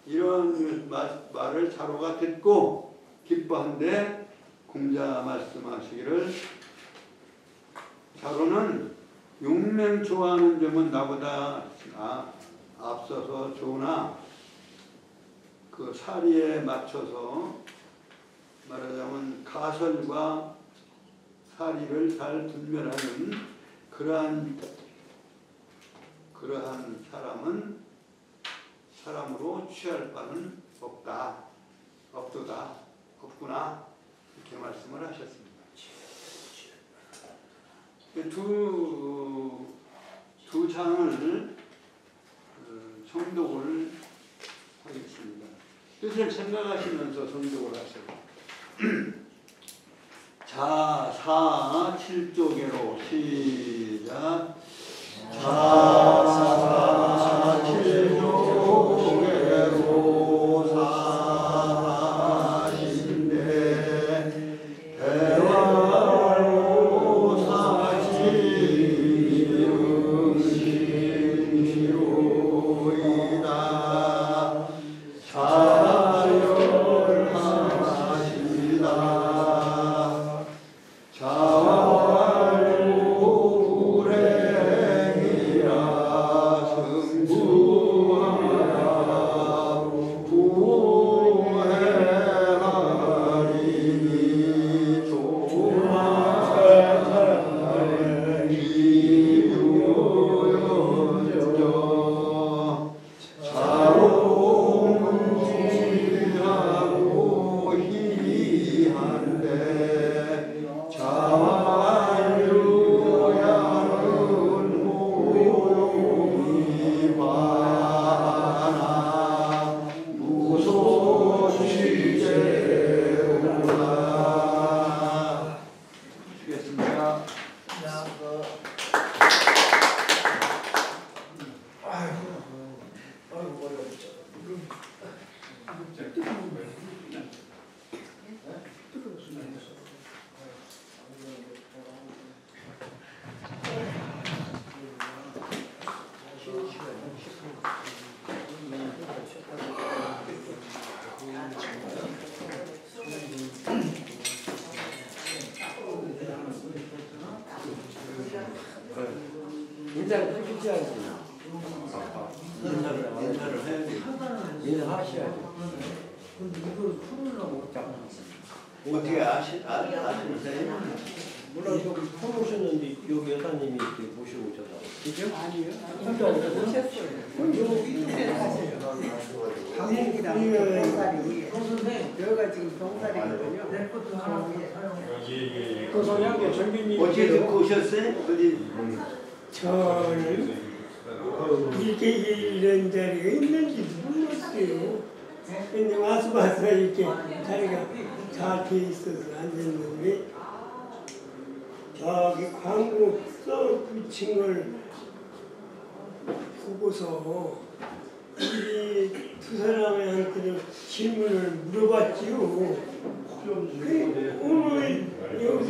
이런 말을 차로가 듣고 기뻐한데 공자 말씀하시기를 차로는 용맹 좋아하는 점은 나보다 앞서서 좋으나 그 사리에 맞춰서 말하자면 가설과 사리를 잘 분별하는 그러한 사람으로 취할 바는 없구나 이렇게 말씀을 하셨습니다. 두 장을 성독을 하겠습니다. 뜻을 생각하시면서 성독을 하세요. 자, 사, 7조계로 시작. 자, 사, 7조계로 사신대 대화로 사지응시로이다 자열하시다 자활로 불행이라 인사를 해주지 않지. 인사를 해야지. 인사하셔야지. 근데 이걸 풀으려고 어떻게 아시는데? 물론 여기 프로모션은 여기 여사님이 이렇게 모시고 오셨다고. 그죠? 아니요. 혼자 오셨어요? 오셨어요. 그럼 이쪽에 가세요. 강목이랑 병살이. 여기가 지금 병살이거든요. 내 것도 하나 사용해. 도성향교 전비님. 어떻게 듣고 오셨어요? 어디? 저는 이렇게 이런 자리가 있는지도 몰랐어요. 근데 와서 이렇게 자리가 잘 돼 있어서 앉았는데 저기 광고 써 붙인 걸 보고서 우리 두 사람한테는 질문을 물어봤지요. 오늘 여기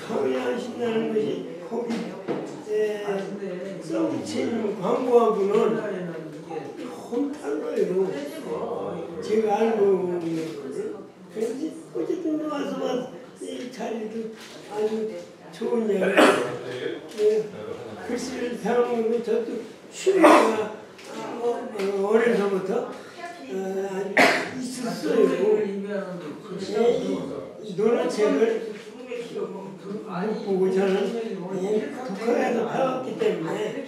강의하신다는 것이 거기 써붙인 광고하고는 좀 달라요. 제가 알고 있는 거를. 그래서 어쨌든 와서 이 자리도 아주 좋은 자리. 글씨를 배우는 거 저도 취미가 어려서부터 아주 있었어요. 논어책을 못 보고 저는 북한에서 배웠기 때문에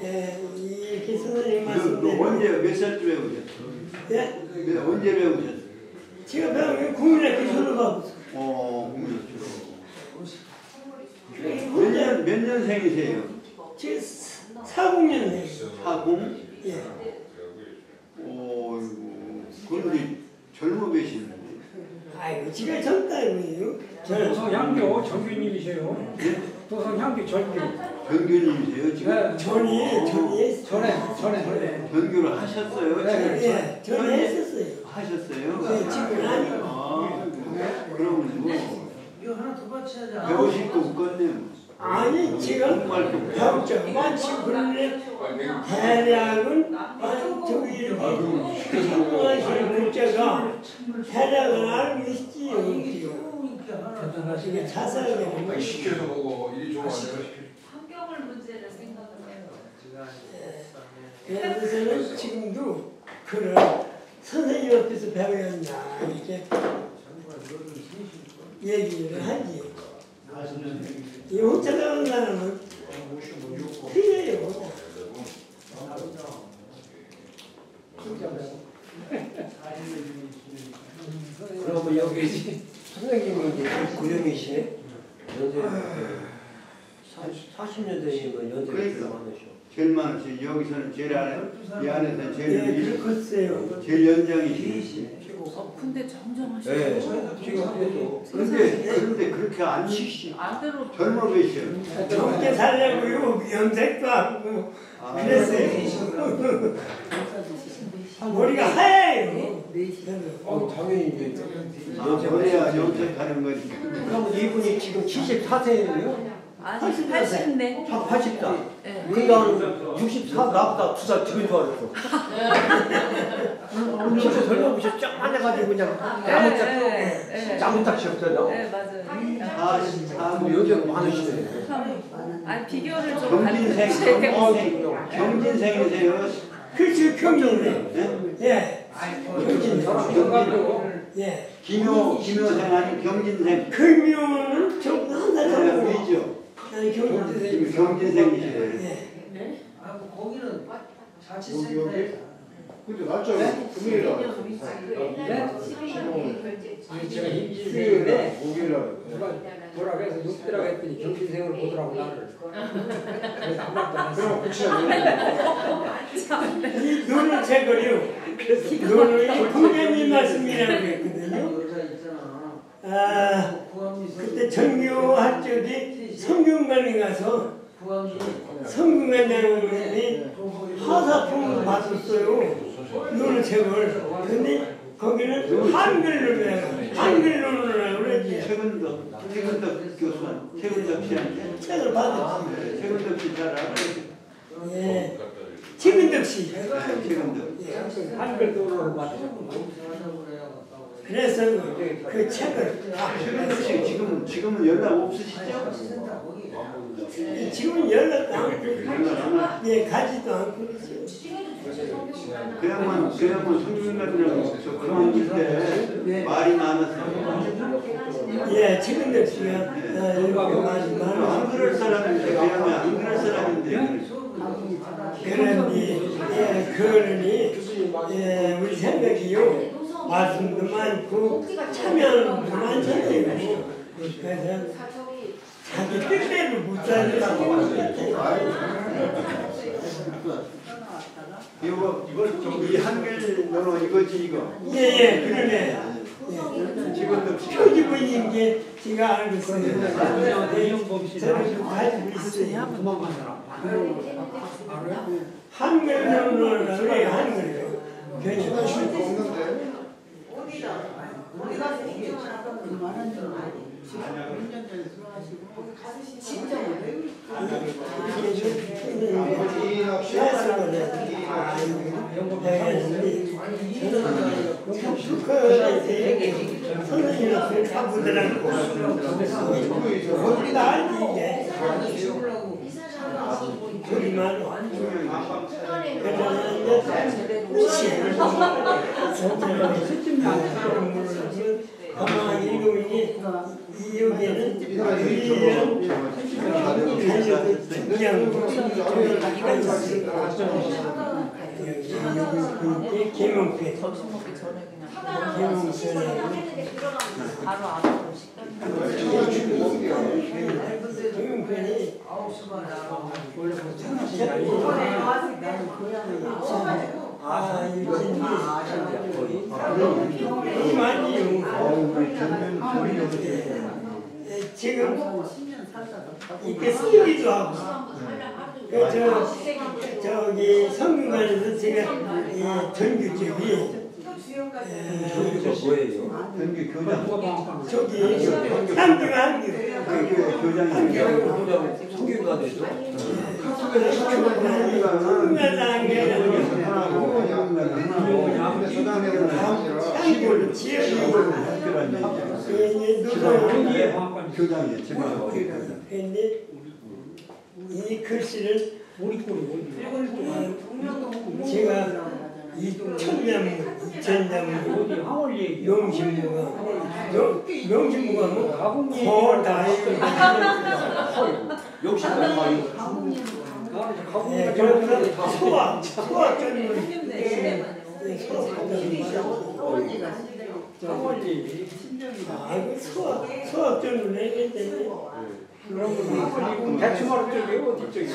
이렇게 선생님 말씀대로 언제 몇 살쯤 배우셨어요? 예? 언제 배우셨어요? 제가 배운 게 국민학교 졸업하고 몇 년생이세요? 제가 40년생이에요. 40? 예. 그런데 젊어 계시는데. 아이고 지가 젊다고요. 저는 도성향교 정규님이세요. 도성향교 정규. 전교님이세요 지금? 전에 전교를 하셨어요? 예, 전에 했었어요. 하셨어요? 네, 지금 아니고. 그럼 뭐 이거 하나 더 받쳐야지. 배우실 거 없겠네요. 아니 지금 배웠죠. 마치고 그런데 대략은 저기 성공하시는 문자가 대략은 알고 있지요. 이게 자세하게 시켜서 보고 일이 좀 안 돼. 환경을 문제를 생각을 해요. 그래서 저는 지금도 그런 선생님 앞에서 배워야 한다 이렇게 얘기를 하지. 이 혼자 배운 사람은 틀려요. 그러면 여기 선생님이 이제 고령이시네? 연세 40년대이면 연세가 그러니까. 많으셔. 제일 많으세요. 여기서는 제일 이 안에서 예, 제일 그렇겠어요. 제일 연장이시지. 근데 점점 네, 하시고 지금 그래도. 그런데 그렇게 안 안대로 젊어 계셔. 젊게 살려고요. 염색도 하고 그랬어요. 머리가 하얘요. 당연히 이제 그래야 염색하는 거지. 그러면 이분이 지금 74세예요? 아니 80네. 80다. 네. 그러니까 64 나보다 2살 적은 줄 알았어. 진짜 젊어 보셔 쫙 앉아가지고 그냥 야무딱 셨어요. 네 맞아요. 뭐 연세가 많으시네. 아니 비교를 좀 경진생이세요? 그렇죠. 경진생. 예. 예. 김효생 아니 경진생. 금요는 저보다 한살 젊고. 위죠. 아니 경진생. 경진생이세요. 예. 아, 거기는 자치센터에 근데 날짜가 금요일 날. 제가 임진생인데 누가 돌아가서 눕더라고 했더니 경진생으로 보더라고 나를. 그래서 안 맞다. 그럼 이 눈을 채거리요. 눈을 풍년이 말씀이라고 했거든요. 여자 있잖아. 아, 그때 전교할 적이 성균관에 가서 성균관장님이 하사품을 받았어요. 노릇책을. 근데 거기는 한글로 해요. 한글로는 그러지. 최근덕 교수, 최근덕 씨한테 책을 받았지. 최근덕 씨 잘 알아요? 예. 최근덕 씨. 최근덕. 한글 도로를 받으셨구나. 그래서 그 책을 최근덕 씨 지금은 연락 없으시죠? 지금 연락도 않고 예, 가지도 않고 그러죠. 그냥만 성균관이랑 저 그만둘 때 말이 많았어요. 예, 최근덕 씨가 안 그럴 사람인데 그냥 안 그럴 사람인데 그러니 예, 그러니 예, 우리 생각이요 말씀도 많고 참여하는 분도 많잖아요. 그래서 자기 뜻대로 못 사는 사람 같아요. 이 한글 너로 이거지 이거. 예, 그러네. 지금도 표지부인 게 제가 알고 있어요. 저는 가지고 있어요. 한글로는 그래 한글로. 없는데. 선생님을 사부들하고 우리가 알지 이게 우리만 가만히 읽으니 이 여기에는 개명패 점심 먹기 전에 그냥 바로 앞으로 식당. 개명패니 지금 이렇게 쓰기도 하고 저기 성균관에서 제가 전교적이 뭐예요? 전교 교장. 저기 한교가 성균관에서 한교를 지어주고 교장이에요. 근데 이 글씨를 제가 이천자문 명심무가 뭐 다 소학 전문을 했는데 대충하러 쪽이 어디 쪽이?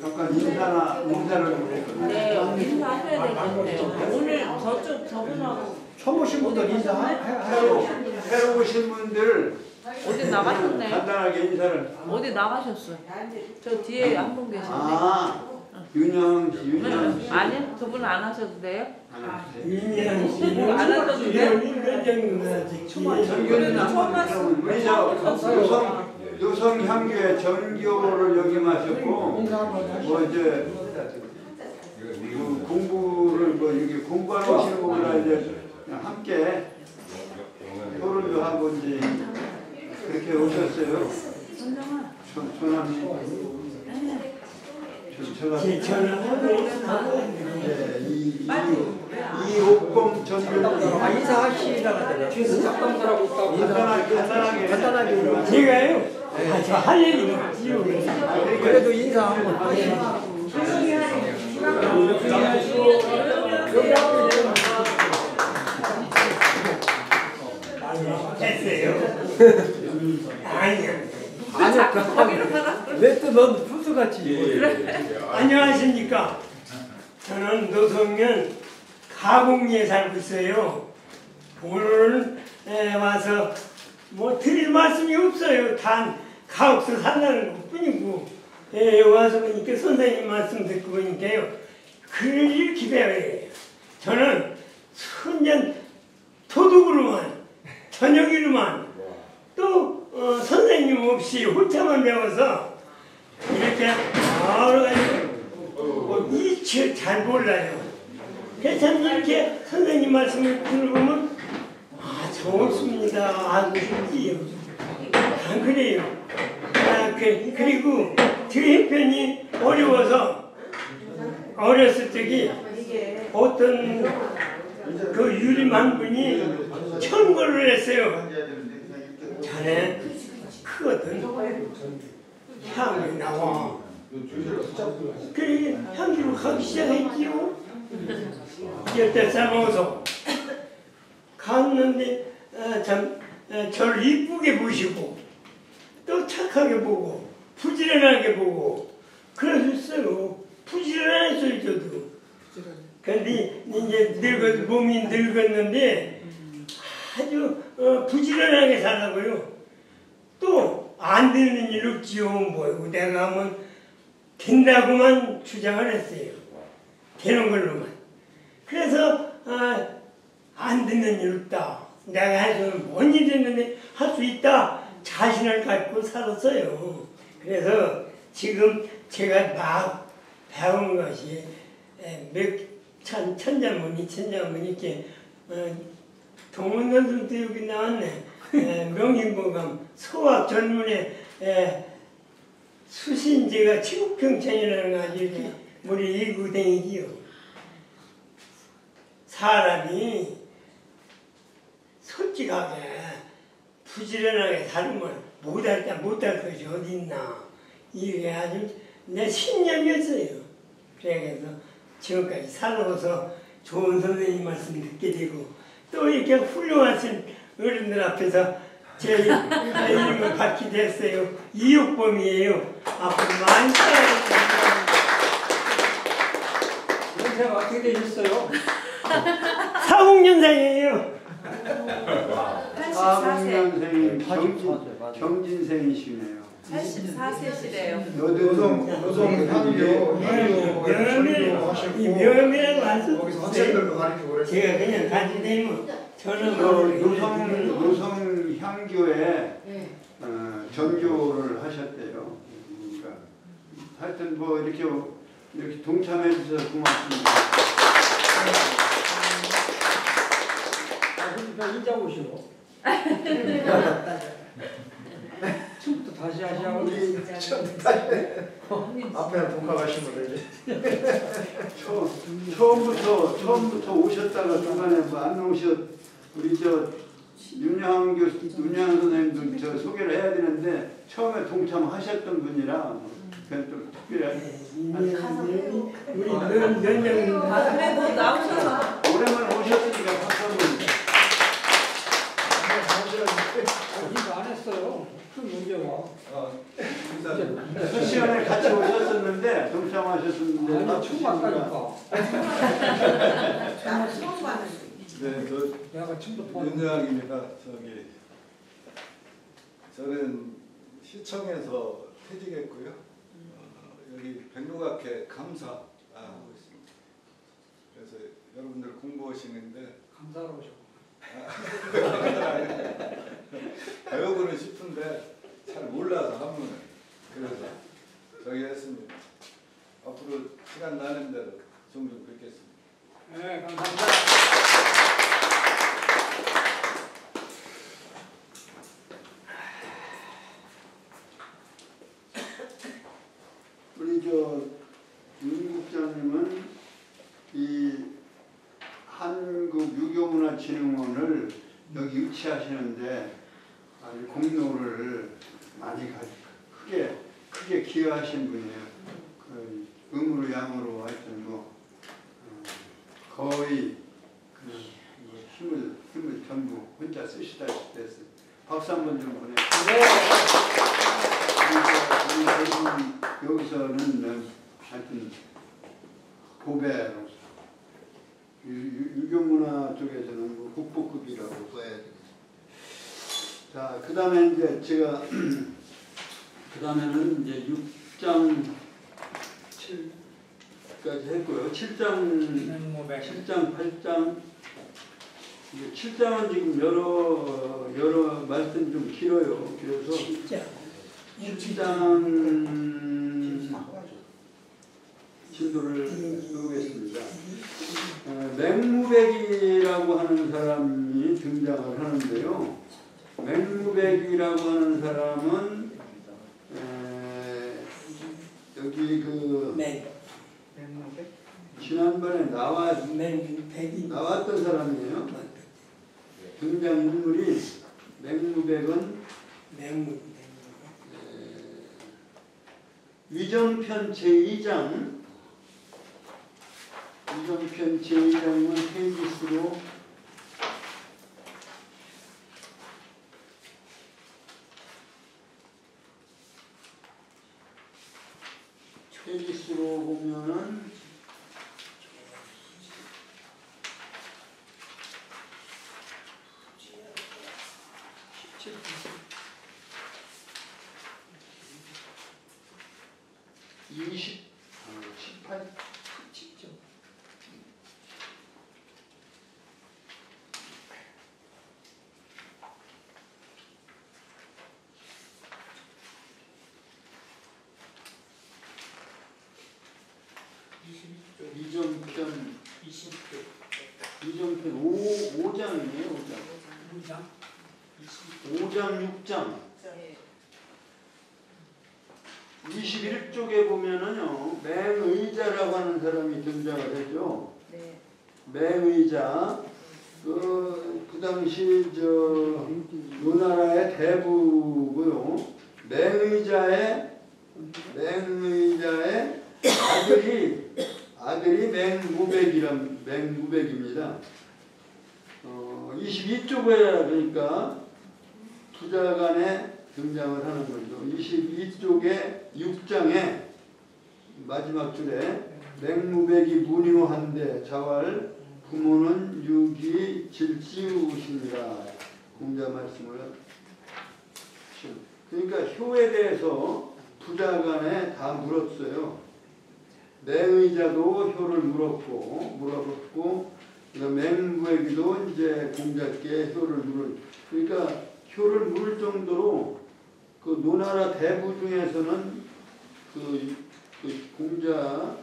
잠깐 인사를 네, 인사하셔야 되겠네요. 오늘 저분하고 처음 오신 분들 인사하세요. 새로 오신 분들 어디 나가셨네. 간단하게 인사를. 어디 나가셨어요? 저 뒤에 한 분 계신데. 아, 윤영 씨, 윤영 씨. 아니요, 그분은 안 하셔도 돼요. 윤영 씨는 안 하셔도 돼요. 전교는 처음 왔어요. 우리 저 요성향교회 전교를 역임하셨고 뭐 이제 공부를 뭐 여기 공부하러 오시는 분이라 이제 함께 토론도 하고 이제 그렇게 오셨어요. 조남님. 이옥공 전교님. 인사하시라고 뒤에서 작당들하고 있다고. 간단하게. 제가요? 저 할 얘기는 없지요. 그래도 인사 한번 됐어요. 아니야. 왜또 넌 푸스같이 안녕하십니까. 저는 저는 노성면 가곡리에 살고 있어요. 오늘은 와서 뭐 드릴 말씀이 없어요. 단 가옥서 산다는 것 뿐이고 와서 보니까 선생님 말씀 듣고 보니까요. 글을 이렇게 배워요. 저는 순전 도둑으로만 저녁으로만 또 선생님 없이 혼자만 배워서 이렇게 여러 가지 이치 잘 몰라요. 그래서 참 이렇게 선생님 말씀을 들어보면 좋습니다. 아주 좋지요. 안 그래요. 그리고 제 형편이 어려워서 어렸을 적에 어떤 그 유림한 분이 청구를 했어요. 자네 크거든. 향이 나와. 그래 향기로 가기 시작했지요. 10살 먹어서 갔는데 저를 이쁘게 보시고 또 착하게 보고 부지런하게 보고 그러셨어요. 부지런했어요 저도. 근데 이제 몸이 늙었는데 아주 부지런하게 살라고요. 또 안 되는 일 없지요. 뭐고 내가 하면 된다고만 주장을 했어요. 되는 걸로만. 그래서 안 되는 일 없다. 내가 해서 뭔 일이 있는데 할 수 있다. 자신을 갖고 살았어요. 그래서 지금 제가 막 배운 것이 천자문이 이렇게 동문선수도 여기 나왔네. 명인보감 소학 전문에 수신제가 치국평천이라는 거 아주 이렇게 우리 일구댕이지요. 사람이 솔직하게 부지런하게 살면 못할 것이 어디 있나. 이게 아주 내 신념이었어요. 그래서 지금까지 살아서 좋은 선생님 말씀 듣게 되고 또 이렇게 훌륭하신 어른들 앞에서 제 이름을 받게 됐어요. 이육범이에요. 앞으로 많이 살아주세요. 연세가 어떻게 되셨어요? 40년생이에요. 84세. 경진생이시네요. 84세시래요. 노성 향교 이 명함이라고 안 거기서 썼어요. 학생들도 가르치고 그랬어요. 제가 그냥 가지고 다니면 저는 노성 향교에 전교를 하셨대요. 그러니까 하여튼 뭐 이렇게 동참해 주셔서 고맙습니다. 인자 오시고. 처음부터 다시 하시라고. 앞에는 독학하시면 되지. 처음부터 오셨다가 중간에 뭐 안 오셨 우리 윤양 선생님도 저 소개를 해야 되는데 처음에 동참하셨던 분이라 그냥 또 특별히 우리 면장님 그래도 나오셔서 오랜만에 오셨으니까 박수 한번. 이거 안 했어요. 큰 문제가. 첫 시간에 같이 오셨었는데 동참하셨었는데 아니 처음 왔다니까. 나는 처음 봤는데. 네, 내가 처음부터 윤여학입니다. 저는 시청에서 퇴직했고요. 여기 백록학회 강사하고 있습니다. 그래서 여러분들 공부하시는데 감사로 오셨고. 배우고는 싶은데 잘 몰라서 한문을. 그래서 저기 했습니다. 앞으로 시간 나는 대로 종종 뵙겠습니다. 네, 감사합니다. 우리 윤 국장님은 이 한국유교문화진흥원을 여기 유치하시는데 아주 공로를 많이 크게 기여하신 분이에요. 그 음으로 양으로 하여튼 거의 힘을 전부 혼자 쓰시다시피 했어요. 박수 한번 좀 보내주세요. 여기서는 하여튼 보배로서 유교문화 쪽에서는 뭐 국보급이라고 봐야 되겠습니다. 자, 그 다음에 이제 제가 그 다음에는 이제 6장 7까지 했고요. 7장 8장 7장은 지금 여러 말씀 좀 길어요. 그래서 7장 진도를 보겠습니다. 맹무백이라고 하는 사람이 등장을 하는데요. 맹무백이라고 하는 사람은 여기 그 지난번에 나왔던 사람이에요. 등장인물이 맹무백은 위정편 제2장 위정편 제2장은 페이지수로 '페이지수로 보면은 18, 17점. 이정편 5장이에요. 5장 6장 21쪽에 보면은요, 맹의자라고 하는 사람이 등장을 했죠. 네. 맹의자, 그 당시 우리나라의 대부고요. 맹의자의 아들이 맹무백입니다. 22쪽에 그러니까 부자간에 등장을 하는 거죠. 22쪽에 6장에 마지막 줄에 맹무백이 문효한데 자활 부모는 유기 질지우시니라 공자 말씀을. 그러니까 효에 대해서 부자간에 다 물었어요. 맹의자도 효를 물었고 맹무백이도 이제 공자께 효를 그러니까 효를 물을 정도로 그 노나라 대부 중에서는 그 공자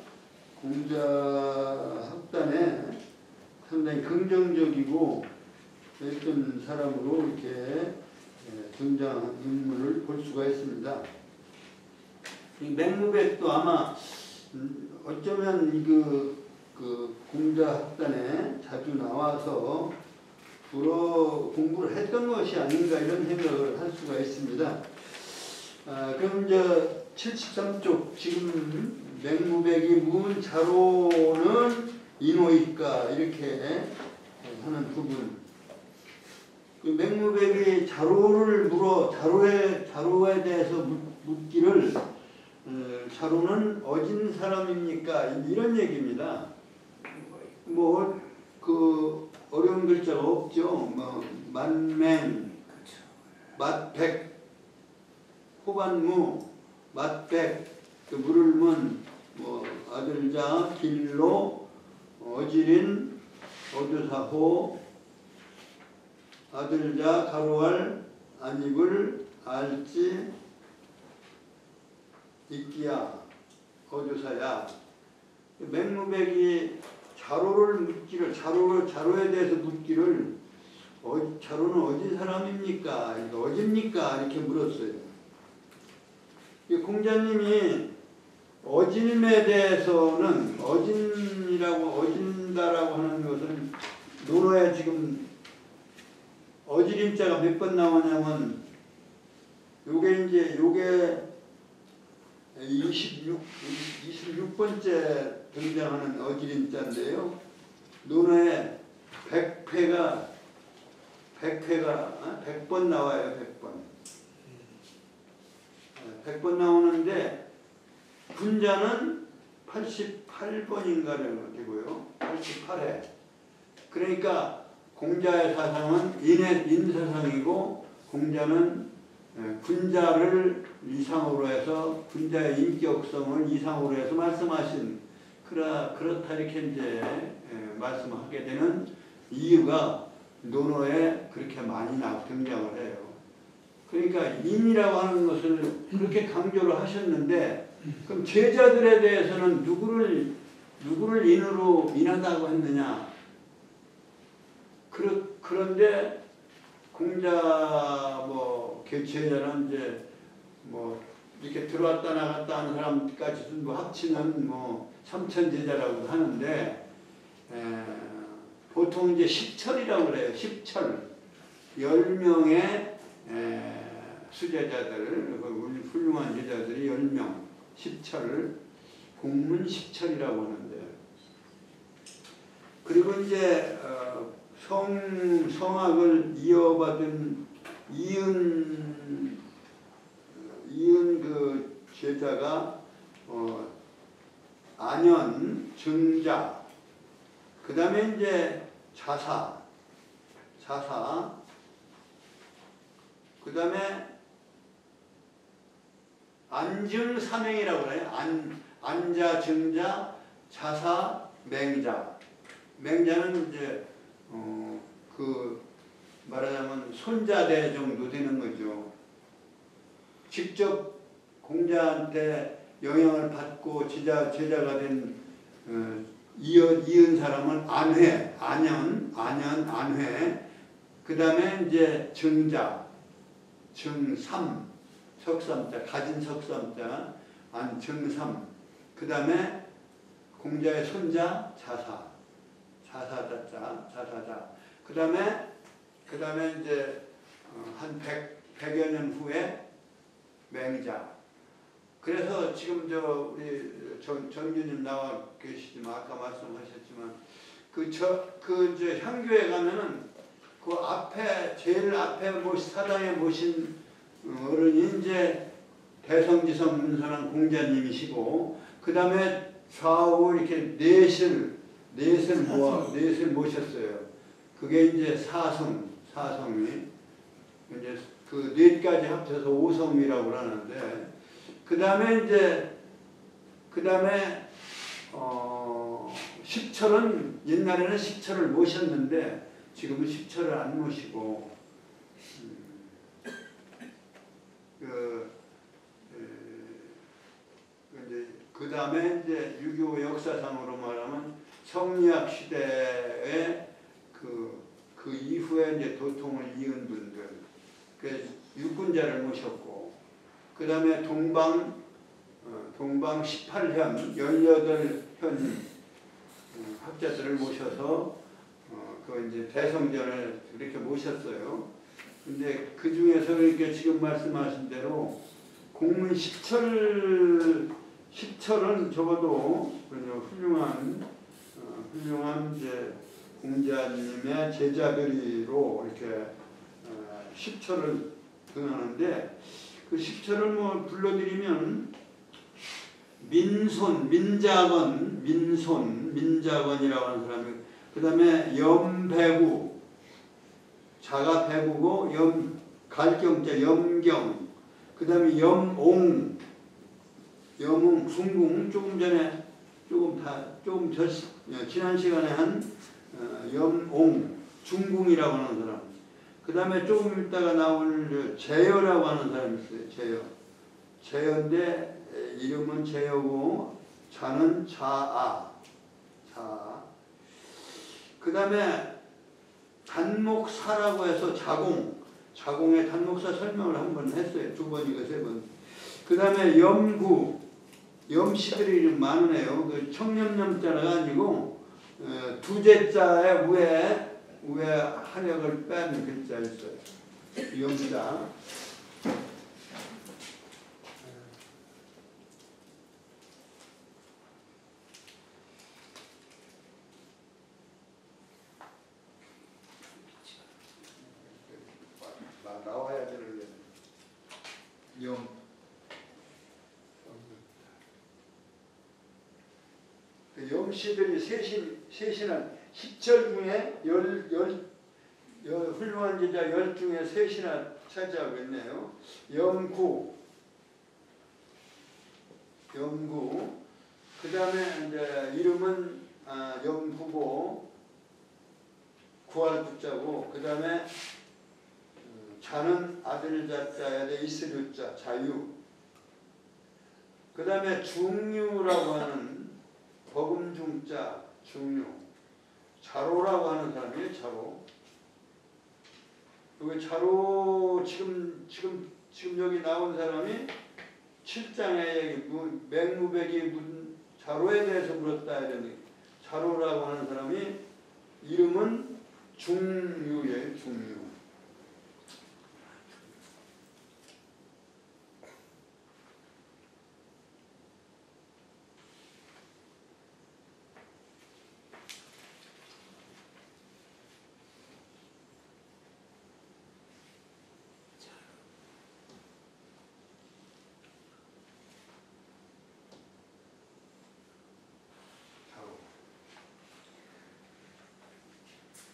학단에 상당히 긍정적이고 그랬던 사람으로 이렇게 등장한 인물을 볼 수가 있습니다. 이 맹무백도 아마 어쩌면 그 공자 학단에 자주 나와서 공부를 했던 것이 아닌가 이런 생각을 할 수가 있습니다. 그럼 이제 73쪽 지금 맹무백이 문 자로는 인호일까 이렇게 하는 부분. 그 맹무백이 자로에 대해서 묻기를 자로는 어진 사람입니까 이런 얘기입니다. 그 어려운 글자가 없죠. 만맹, 맛백, 호반무, 맛백, 물을문, 아들자, 길로, 어지린, 어두사호, 아들자, 가로알, 안입을, 알지, 이끼야, 어두사야. 맹무백이 자로에 대해서 묻기를 자로는 어진 사람입니까? 어집니까? 이렇게 물었어요. 공자님이 어짐에 대해서는 어진다라고 하는 것은 논어에 지금 어지림자가 몇 번 나오냐면 요게 26번째 등장하는 어지림자인데요. 논어에 100번 나와요. 100번 나오는데 분자는 88번인가를 되고요. 88회. 그러니까 공자의 사상은 인사상이고 공자는 군자를 이상으로 해서 군자의 인격성을 이상으로 해서 말씀하신 그렇다 이렇게 이제 말씀하게 되는 이유가 논어에 그렇게 많이 등장을 해요. 그러니까 인이라고 하는 것을 그렇게 강조를 하셨는데 그럼 제자들에 대해서는 누구를 인으로 인하다고 했느냐? 그런데 공자 제자는 이제 이렇게 들어왔다 나갔다 하는 사람까지 합치면 3천 제자라고 하는데 보통 이제 10철이라고 그래요. 10철 10명의 수제자들 훌륭한 제자들이 10명 10철 공문 10철이라고 하는데 그리고 이제 성학을 이어받은 이은 그 제자가 안현, 증자, 그 다음에 이제 자사, 그 다음에 안증삼행이라고 그래요. 안자, 증자, 자사, 맹자. 맹자는 이제 말하자면 손자대 정도 되는 거죠. 직접 공자한테 영향을 받고 제자가 된 이은 사람은 안회, 안현, 안회. 그 다음에 이제 증자, 증삼, 석삼자, 가진 석삼자, 안증삼. 그 다음에 공자의 손자 자사자. 그 다음에 이제 한 100여 년 후에 맹자. 그래서 지금 우리 정규님 나와 계시지만 아까 말씀하셨지만 그 향교에 가면은 그 앞에 제일 앞에 사당에 모신 어른이 이제 대성지성 문선한 공자님이시고 그 다음에 좌우 이렇게 넷을 모셨어요. 그게 이제 사성이 이제 그 넷까지 합쳐서 오성이라고 하는데 그 다음에 10철은 옛날에는 10철을 모셨는데 지금은 10철을 안 모시고 그 다음에 이제 유교 역사상으로 말하면 성리학 시대에 그 이후에 이제 도통을 이은 분들, 그 육군자를 모셨고, 그 다음에 동방 18현, 18현 학자들을 모셔서 그 이제 대성전을 이렇게 모셨어요. 근데 그 중에서 이렇게 지금 말씀하신 대로 공문 10철은 적어도 훌륭한 이제 공자님의 제자들이로 이렇게 10철을 등하는데 그 10철을 불러드리면 민자건이라고 하는 사람이 그 다음에 염배구 자가 배구고 갈경자 염경 그 다음에 염옹 중궁 조금 지난 시간에 한 염옹 중궁이라고 하는 사람 그 다음에 조금 있다가 나올 제여라고 하는 사람이 있어요. 제여인데 이름은 제여고 자는 자아 그 다음에 단목사라고 해서 자공의 단목사 설명을 한 번 했어요. 2번이고 3번. 그 다음에 염씨들이 좀 많으네요. 그 청렴염자가 아니고 두제자의 위에 한역을 뺀 글자 있어요. 염자. 나와야 되는데 염씨들이 셋이는 10철 중에 훌륭한 제자 10 중에 3이나 차지하고 있네요. 영구. 그 다음에 이제 이름은 영구고 구할 구자고, 그 다음에 자는 아들 자자에 있을 유자 자유. 그 다음에 중유라고 하는 버금중자 중유. 자로라고 하는 사람이에요. 자로. 여기 자로 지금 여기 나온 사람이 7장에 맹무백이 자로에 대해서 물었다 하더니 자로라고 하는 사람이 이름은 중유예요. 중유.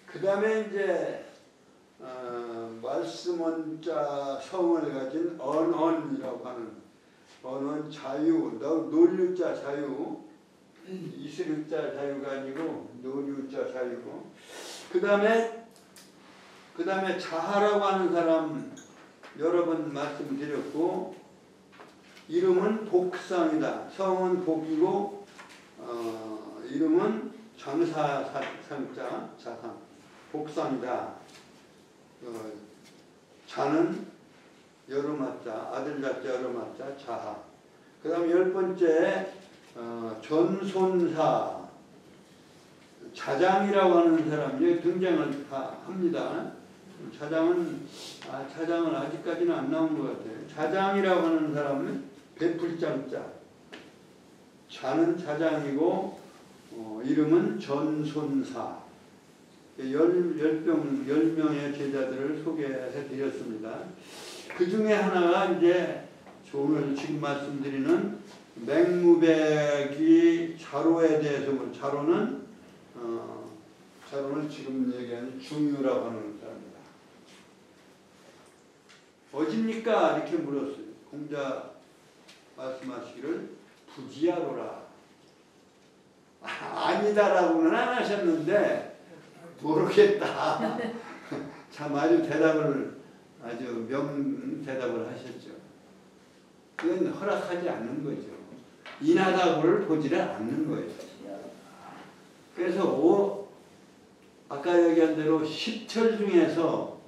그 다음에 이제 말씀 원자 성을 가진 언언이라고 하는 언언 자유, 논유자 자유, 이슬유자 자유가 아니고 논유자 자유고, 그 다음에 자하라고 하는 사람 여러 번 말씀드렸고, 이름은 복상이다. 성은 복이고 이름은 장사상자 자상. 복상이다. 자는 여름맞자, 아들 자자 여름맞자 자하. 그 다음 10번째 전손사 자장이라고 하는 사람이 등장을 합니다. 자장은 아직까지는 안 나온 것 같아요. 자장이라고 하는 사람은 베풀장자. 자는 자장이고 이름은 전손사. 10명의 제자들을 소개해 드렸습니다. 그 중에 하나가 이제 오늘 지금 말씀드리는 맹무백이 자로에 대해서, 자로는 지금 얘기하는 중유라고 하는 사람입니다. 어딥니까? 이렇게 물었어요. 공자 말씀하시기를 부지야로라. 아니다라고는 안 하셨는데 모르겠다. 참 아주 명대답을 하셨죠. 그건 허락하지 않는 거죠. 인하다고를 보지를 않는 거예요. 그래서 아까 얘기한 대로 10철 중에서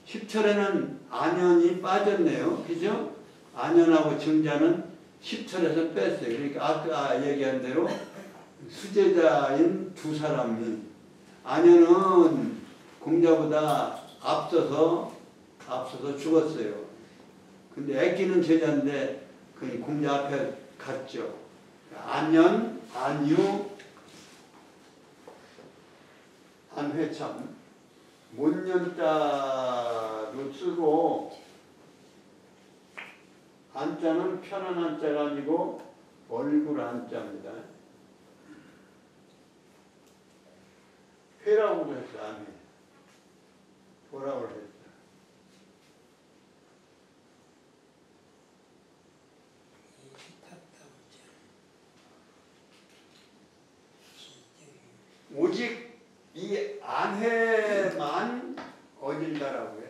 10철에는 안연이 빠졌네요. 그죠? 안연하고 증자는 10철에서 뺐어요. 그러니까 아까 얘기한 대로 수제자인 두 사람이, 안연은 공자보다 앞서서 죽었어요. 근데 애끼는 제자인데 그 공자 앞에 갔죠. 안연, 안유, 안회참, 못년자로 쓰고, 안자는 편한 안자가 아니고 얼굴 안자입니다. 회라고 했어. 안회. 뭐라고 했어. 오직 이 안회만 어진다라고 했어요.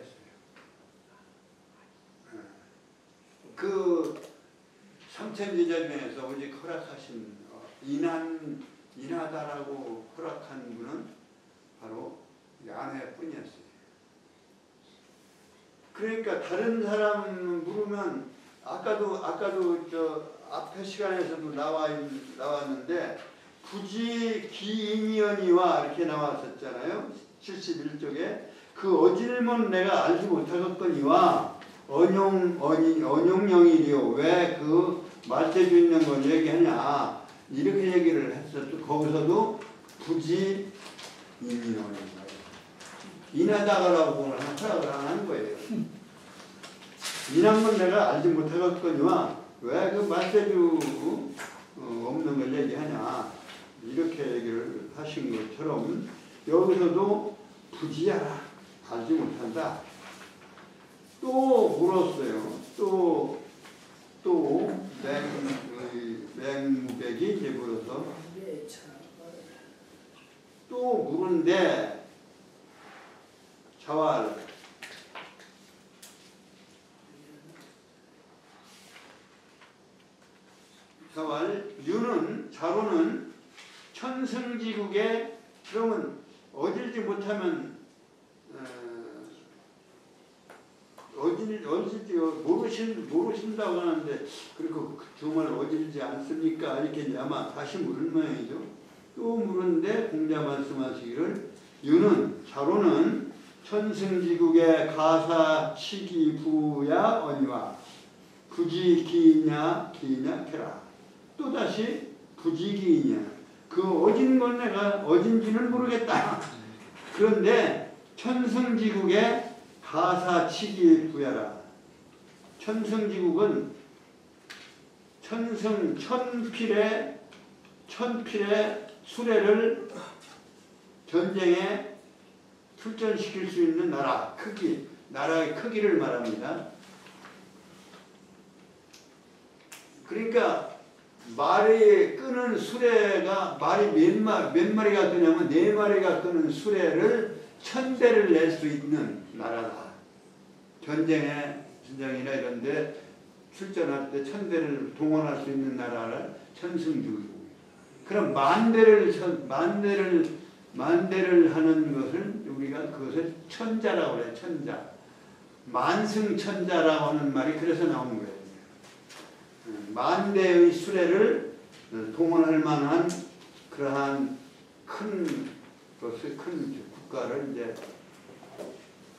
그 삼천제자 중에서 오직 허락하신 인하다라고 허락한 분은 바로 안회뿐이었어요. 그러니까 다른 사람 물으면 아까도 저 앞에 시간에서도 나왔는데 굳이 기인이언이와 이렇게 나왔었잖아요. 71쪽에 그 어질문 내가 알지 못하겠거니와 언용영이리요. 왜 그 말대주 있는 걸 얘기하냐 이렇게 얘기를 했었죠. 거기서도 굳이 인이언이에요. 인하다가라고 허락을 안 한 거예요. 인한 건 내가 알지 못하겠거니와 왜 그 말대주 없는 걸 얘기하냐 이렇게 얘기를 하신 것처럼 여기서도 부지하라. 알지 못한다. 또 물었어요. 또 맹무백이 이제 물어서 또 물은데 자왈 유는 자로는 천승지국에 그러면 어질지 못하면 어질지 모르신다고 하는데 그리고 정말 어질지 않습니까? 이렇게 아마 다시 물을 모양이죠. 또 물은데 공자 말씀하시기를 유는 자로는 천승지국의 가사 치기 부야 언니와 부지기이냐 기이냐 또다시 부지기이냐 그 어진 건 내가 어진지는 모르겠다. 그런데 천승지국의 가사치기 부야라. 천승지국은 천필의 수레를 전쟁에 출전시킬 수 있는 나라 나라의 크기를 말합니다. 그러니까 말이 끄는 수레가 말이 몇 마리가 끄냐면 4마리가 끄는 수레를 1000대를 낼 수 있는 나라다. 전쟁이나 이런 데 출전할 때 1000대를 동원할 수 있는 나라를 천승지국. 그럼 만대를 하는 것을 우리가 그것을 천자라고 그래요. 천자. 만승천자라고 하는 말이 그래서 나오는 거예요. 만대의 수레를 동원할 만한 그러한 큰 국가를 이제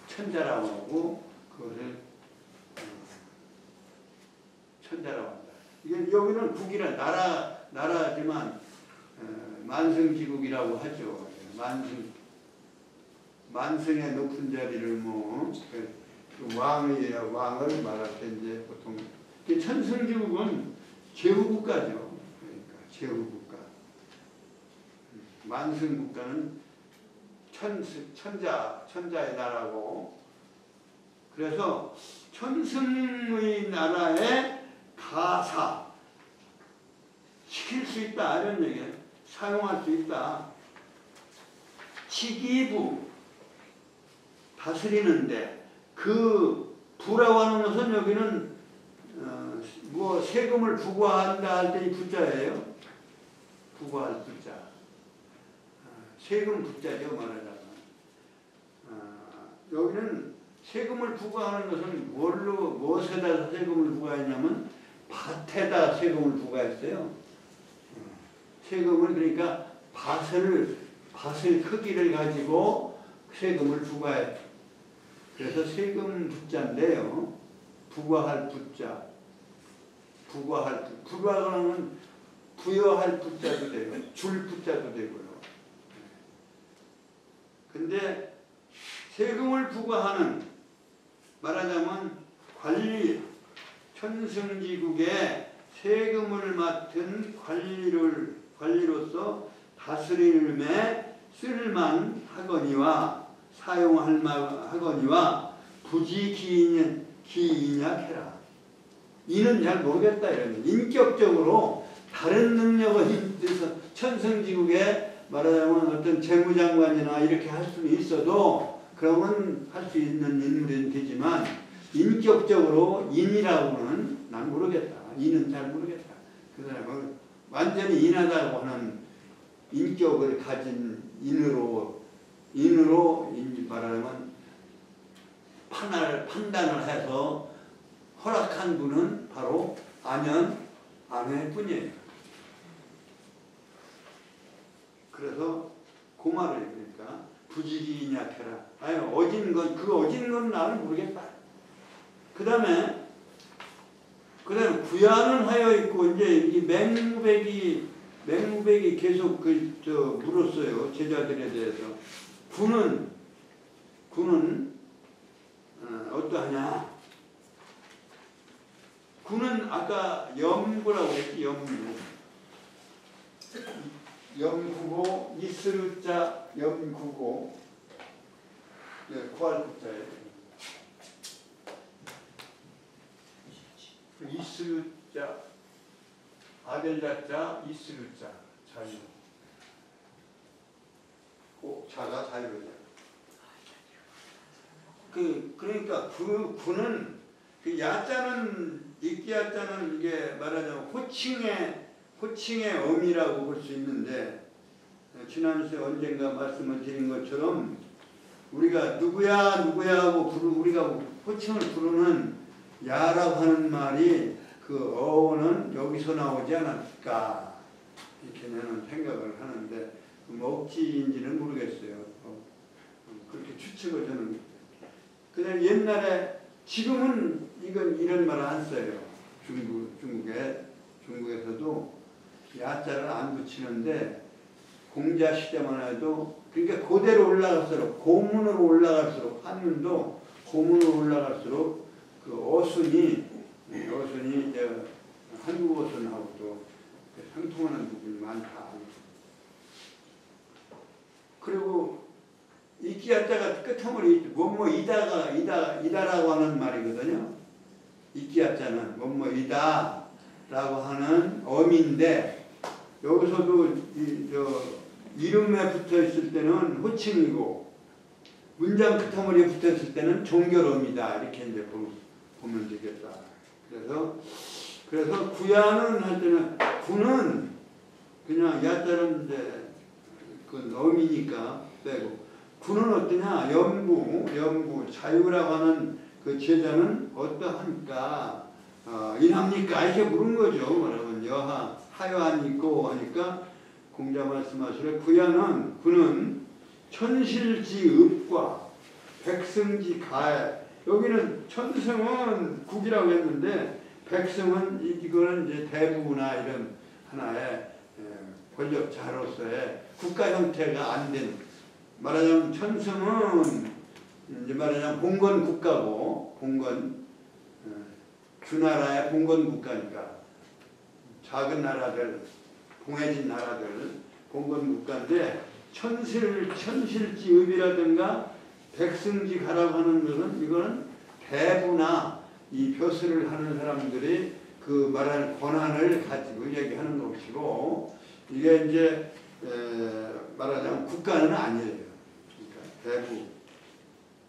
천자라고 하고 그것을 천자라고 한다. 이게 여기는 국이라 나라지만 만승지국이라고 하죠. 만승의 높은 자리를 왕을 말할 때 이제 보통 천승지국은 제후국가죠. 그러니까 제후국가. 만승국가는 천자의 나라고. 그래서 천승의 나라에 가사 시킬 수 있다 이런 얘기예요. 사용할 수 있다. 치기부 다스리는데 그 부라고 하는 것은 여기는 세금을 부과한다 할 때 이 부자예요. 부과할 부자. 세금 부자죠 말하자면. 여기는 세금을 부과하는 것은 무엇에다 세금을 부과했냐면 밭에다 세금을 부과했어요. 세금을 그러니까 밭을 크기를 가지고 세금을 부과해. 그래서 세금 부자인데요. 부과할 부자. 부과하는 부여할 부자도 되고 줄 부자도 되고요. 근데 세금을 부과하는 말하자면 천승지국에 세금을 맡은 관리로서 다스림에 쓸만하거니와 사용하거니와 부지기이냐 캐라. 이는 잘 모르겠다 이러면 인격적으로 다른 능력은 있어서 천승지국에 말하자면 어떤 재무장관이나 이렇게 할 수는 있어도 그러면 할 수 있는 인물은 되지만 인격적으로 인이라고는 난 모르겠다. 인은 잘 모르겠다. 그 사람은 완전히 인하다고 하는 인격을 가진 인으로 말하자면 판단을 해서 허락한 분은 바로 안회뿐이에요. 그래서 그 말을 그러니까 부지기이냐 캐라. 아니 어진 건 나는 모르겠다. 그 다음에 구야는 하여 있고 이제 이 맹무백이 계속 물었어요. 제자들에 대해서. 구는 어떠하냐? 구는 아까 염구라고 했지. 염구. 염구고 이스루자 염구고 구할자예요. 이스루자 아델자자 이스루자 자유. 꼭 자가 자유자. 그러니까 구는 그 야자는 이끼야자는 이게 말하자면 호칭의 어미라고 볼 수 있는데 지난주에 언젠가 말씀을 드린 것처럼 우리가 누구야 하고 우리가 호칭을 부르는 야라고 하는 말이 그 어원은 여기서 나오지 않았을까 이렇게 나는 생각을 하는데 억지인지는 모르겠어요. 그렇게 추측을 저는 그냥 옛날에 지금은 이런 말을 안 써요. 중국에서도 야자를 안 붙이는데 공자 시대만 해도 그러니까 고대로 올라갈수록 고문으로 올라갈수록 한문도 고문으로 올라갈수록 그 어순이 이제 한국 어순하고도 상통하는 부분이 많다. 그리고 이끼야자가 끝머리 이다라고 하는 말이거든요. 이끼야자는 이다라고 하는 어미인데 여기서도 이름에 붙어 있을 때는 호칭이고 문장 끝머리에 붙어 있을 때는 종결어미다 이렇게 이제 보면 되겠다. 그래서 구야는 할 때는 구는 그냥 야자는 이제 그 어미니까 빼고 구는 어떠냐? 염구 자유라고 하는 그 제자는 어떠합니까? 인합니까? 이렇게 물은 거죠. 뭐라면 여하 하여한 있고 하니까 공자 말씀하시래 구는 천실지읍과 백승지 가해. 여기는 천승은 국이라고 했는데 백승은 이거는 이제 대부나 이런 하나의 권력자로서의 국가 형태가 안 된 말하자면 천승은 이제 말하자면 봉건 국가고 주나라의 봉건 국가니까 작은 나라들 봉해진 나라들 봉건 국가인데 천실지읍이라든가 백승지 가라고 하는 것은 이거는 대부나 이 벼슬을 하는 사람들이 그 말할 권한을 가지고 얘기하는 것이고 이게 이제 말하자면 국가는 아니에요. 그러니까 대부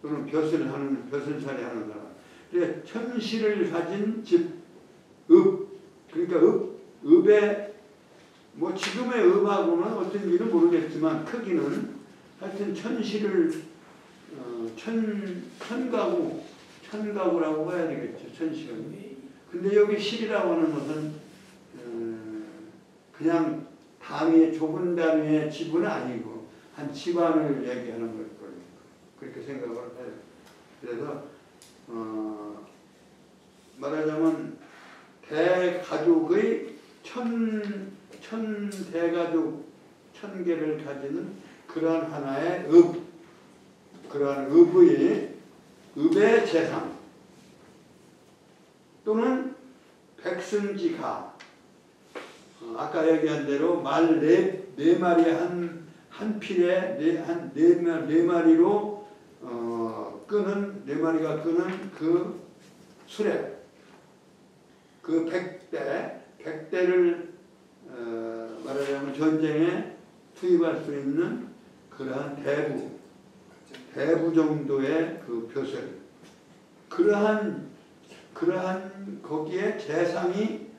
또는 벼슬살이 하는 사람. 그러니까 천실을 가진 집, 그러니까 읍의 뭐 지금의 읍하고는 어떤 일은 모르겠지만 크기는 하여튼 천실을 천가구라고 해야 되겠죠. 천실은. 근데 여기 실이라고 하는 것은 그냥 좁은 단위의 집은 아니고 한 집안을 얘기하는 걸 거예요. 그렇게 생각을 해요. 그래서 말하자면 대가족의 대가족 1000개를 가지는 그러한 하나의 그러한 읍의 재상 또는 백승지가 아까 얘기한 대로 말 네 마리의 한 필에 네 마리로 네 마리가 끄는 그 수레 그 100대를 말하자면 전쟁에 투입할 수 있는 그러한 대부 정도의 그 벼슬 그러한 거기에 재상이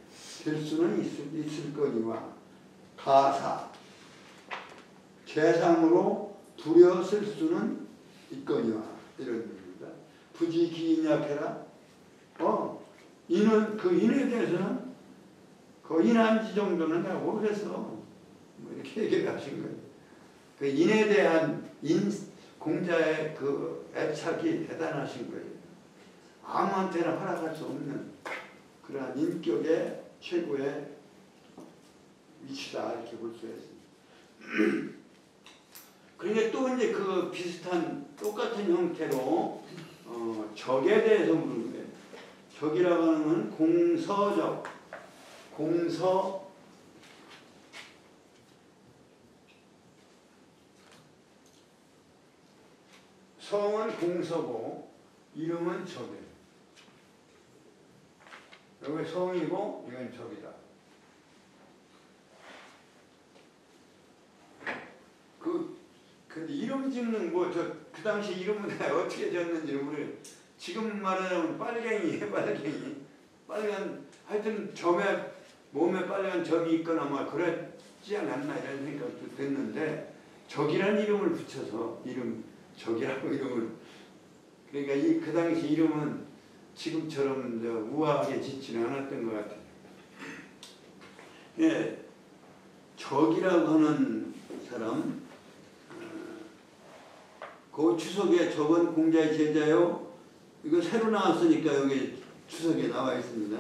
될 수는 있을 거니와 가사 재상으로 부려쓸 수는 있거니와 이런 얘기입니다. 부지기인약해라. 인에 대해서는 그 인한지 정도는 내가 모르겠어. 뭐 이렇게 얘기를 하신 거예요. 그 인에 대한 공자의 그 애착이 대단하신 거예요. 아무한테나 허락할 수 없는 그러한 인격의 최고의 위치다 이렇게 볼 수 있습니다. 그러니까 또 이제 그 비슷한 똑같은 형태로 적에 대해서 묻는 거예요. 적이라고 하는 건 공서적, 성은 공서고 이름은 적이에요. 여기 성이고 이건 적이다. 그 이름 짓는 그 당시 이름은 어떻게 지었는지를 우리 지금 말하자면 빨갱이 빨간 하여튼 몸에 빨간 점이 있거나 뭐 그랬지 않았나 이런 생각도 됐는데 적이란 이름을 붙여서 적이라고 이름을 그러니까 그 당시 이름은 지금처럼 우아하게 짓지는 않았던 것 같아요. 예, 적이라고 하는 사람 그 추석에 적은 공자의 제자요. 이거 새로 나왔으니까 여기 추석에 나와 있습니다.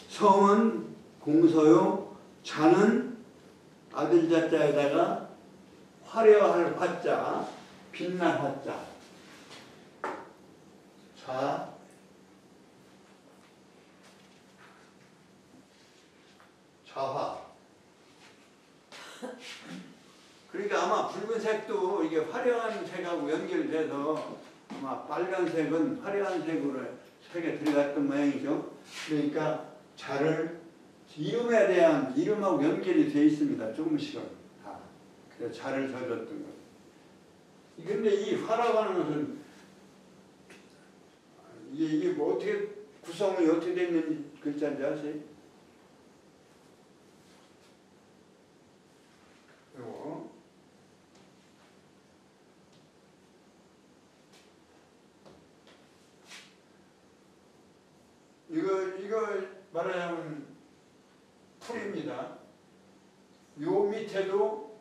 성은 공서요. 자는 아들 자자에다가 화려할 화자, 빛날 화자. 자, 자화. 그러니까 아마 붉은색도 이게 화려한 색하고 연결돼서 아마 빨간색은 화려한 색으로 색에 들어갔던 모양이죠. 그러니까 자를 이름에 대한 이름하고 연결이 되어 있습니다. 조금씩은 다. 그래서 자를 져줬던 거예요. 근데 이 화라고 하는 것은 이게 뭐 어떻게 구성이 어떻게 되어 있는 글자인지 아세요? 이거 말하자면 풀입니다. 요 밑에도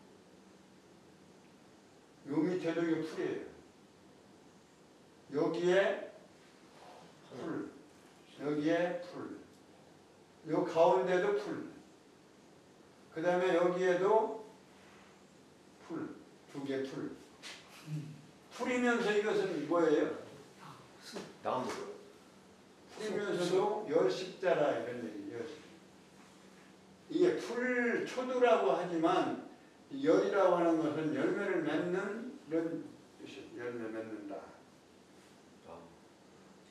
이게 풀이에요. 여기에 풀, 여기에 풀, 요 가운데도 풀, 그 다음에 여기에도 풀, 두 개 풀. 풀이면서 이것은 뭐예요? 나무. 풀이면서도 열십자라 이런 얘기예요. 이게 풀초두라고 하지만 열이라고 하는 것은 열매를 맺는 이런 뜻이에요. 열매 맺는다.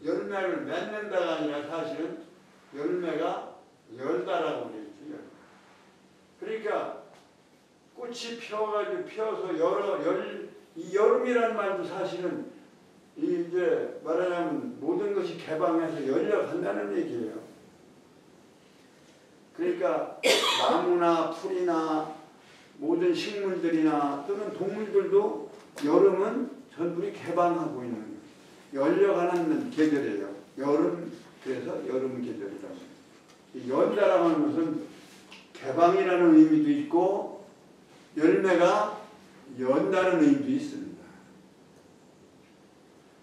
열매를 맺는다가 아니라 사실은 열매가 열다라고 되어 있죠. 그러니까 꽃이 피어서 이 여름이라는 말도 사실은 이제 말하자면 모든 것이 개방해서 열려간다는 얘기예요. 그러니까 나무나 풀이나 모든 식물들이나 또는 동물들도 여름은 전부 개방하고 있는 거예요. 열려가는 계절이에요. 여름, 그래서 여름 계절이라고. 연다라고 하는 것은 개방이라는 의미도 있고 열매가 연다는 의미도 있습니다.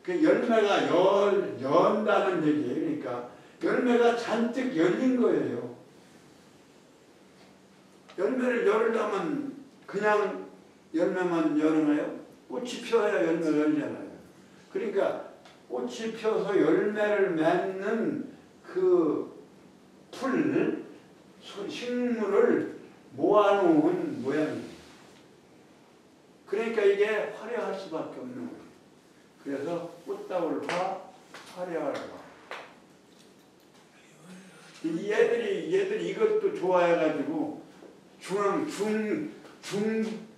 그 열매가 연다는 얘기예요. 그러니까 열매가 잔뜩 열린 거예요. 열매를 열으려면 그냥 열매만 열어놔요? 꽃이 피어야 열매가 열잖아요. 그러니까 꽃이 피어서 열매를 맺는 그 풀, 식물을 모아놓은 모양이에요. 그러니까 이게 화려할 수밖에 없는 거예요. 그래서 꽃다울 화, 화려할 화. 얘들이 이것도 좋아해가지고 중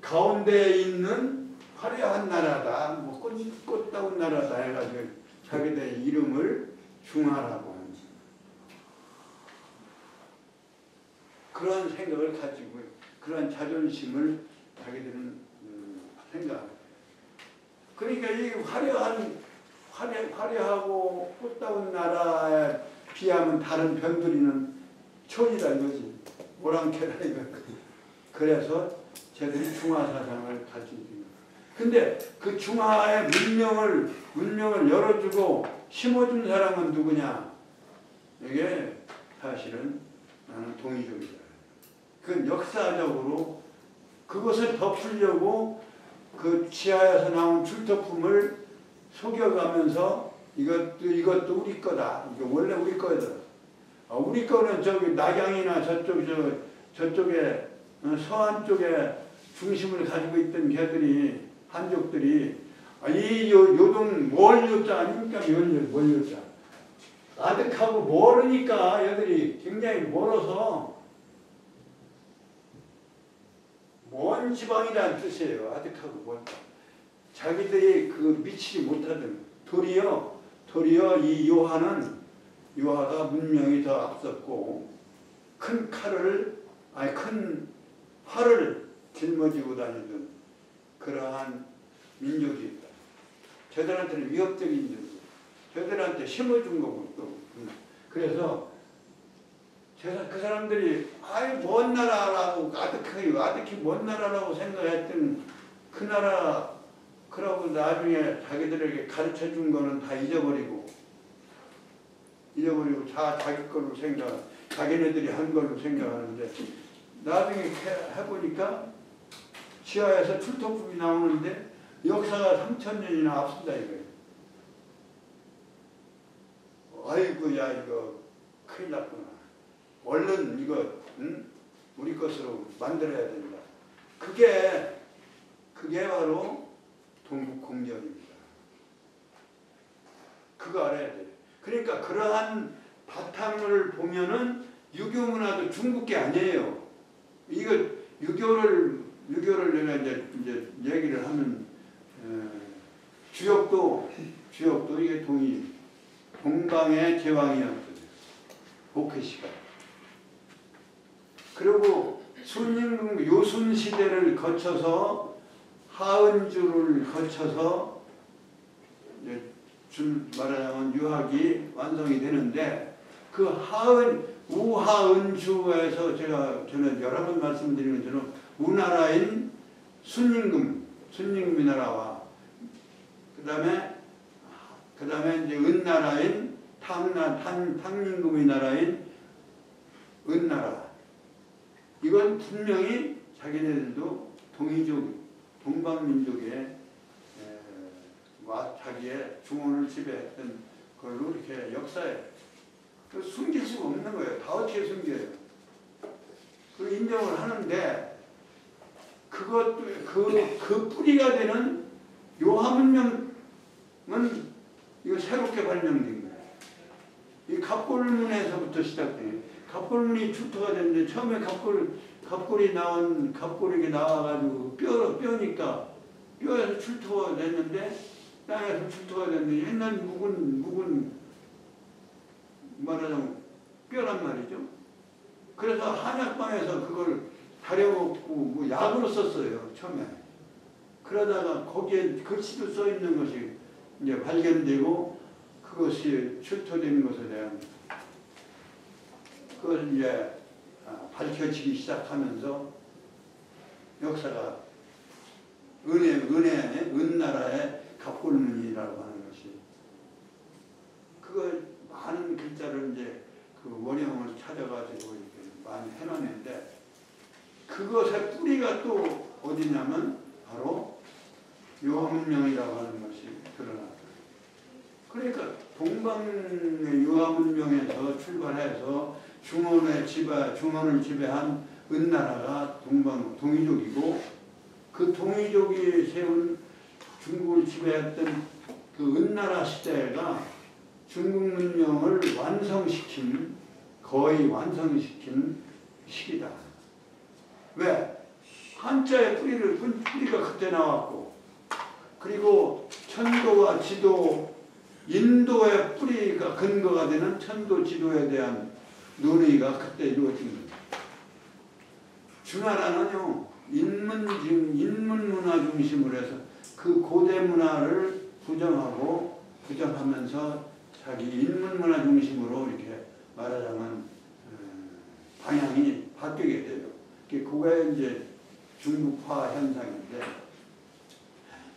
가운데에 있는 화려한 나라다, 뭐 꽃다운 나라다 해가지고 자기들 이름을 중화라고 하는 그런 생각을 가지고 그런 자존심을 자기들은 생각합니다. 그러니까 이 화려하고 꽃다운 나라에 비하면 다른 변두리는 촌이라는 거지. 오랑캐라 이거. 그래서 쟤들이 중화사상을 가지고 있는 거예요. 근데 그 중화의 문명을 열어주고 심어준 사람은 누구냐? 이게 사실은 나는 동의적이다. 그건 역사적으로 그것을 덮으려고 그 지하에서 나온 출토품을 속여가면서 이것도 우리 거다. 이거 원래 우리 거다. 우리 거는 저기 낙양이나 저쪽에 서안 쪽에 중심을 가지고 있던 개들이 한족들이 이 요동 멀요자 아닙니까? 멀요자. 아득하고 멀으니까 얘들이 굉장히 멀어서 먼 지방이라는 뜻이에요. 아득하고 멀다. 자기들이 그 미치지 못하던 도리어 이 요하가 문명이 더 앞섰고 큰 활을 짊어지고 다니던 그러한 민족이 있다. 저들한테는 위협적인 민족, 저들한테 심어준 거고 또 그래서 그 사람들이 먼 나라라고 아득히 먼 나라라고 생각했던 그 나라 그러고 나중에 자기들에게 가르쳐 준 거는 다 잊어버리고 자기 걸로 자기네들이 한 걸로 생각하는데 나중에 해보니까 지하에서 출토품이 나오는데 역사가 3000년이나 앞선다 이거예요. 아이고야 이거 큰일 났구나. 얼른 이거 우리 것으로 만들어야 된다. 그게 바로 동북공정입니다. 그거 알아야 돼요. 그러니까 그러한 바탕을 보면은 유교 문화도 중국 게 아니에요. 이거 유교를 내가 이제 얘기를 하면 주역도 이게 동방의 제왕이었거든요. 복해시가. 그리고 순임금 요순 시대를 거쳐서 하은주를 거쳐서 이제 말하자면 유학이 완성이 되는데 그 우하은주에서 저는 여러 번 말씀드리는 것처럼 우나라인 순임금이 나라와 그 다음에 이제 은나라인 탕림금의 나라인 은나라. 이건 분명히 자기네들도 동방민족의 자기의 중원을 지배했던 걸로 이렇게 역사에 숨길 수가 없는 거예요. 다 어떻게 숨겨요? 그걸 인정을 하는데 그것도 그 뿌리가 되는 요하문명은 이거 새롭게 발명된 거예요. 이 갑골문에서부터 시작돼요. 갑골문이 출토가 됐는데 처음에 갑골이 나와가지고 뼈니까 뼈에서 출토가 됐는데 땅에서 출토가 됐는데 옛날 묵은 말하자면 뼈란 말이죠. 그래서 한약방에서 그걸 다려먹고 뭐 약으로 썼어요 처음에. 그러다가 거기에 글씨도 써 있는 것이 이제 발견되고 그것이 출토된 것에 대한 그걸 이제 밝혀지기 시작하면서 역사가 은나라의 갑골문이라고 하는 것이 그걸 많은 글자를 이제 그 원형을 찾아가지고 이렇게 많이 해놨는데 그것의 뿌리가 또 어디냐면 바로 요하문명이라고 하는 것이 드러났다. 그러니까 동방의 요하문명에서 출발해서 중원을 지배한 은나라가 동이족이고 그 동이족이 세운 중국을 지배했던 그 은나라 시대가 중국 문명을 거의 완성시킨 시기다. 왜? 한자의 뿌리가 그때 나왔고 그리고 천도와 지도 인도의 뿌리가 근거가 되는 천도 지도에 대한 논의가 그때 이루어진 겁니다. 주나라는요 인문 문화 중심으로 해서 그 고대 문화를 부정하면서 자기 인문 문화 중심으로 이렇게 말하자면 방향이 바뀌게 돼요. 그게 이제 중국화 현상인데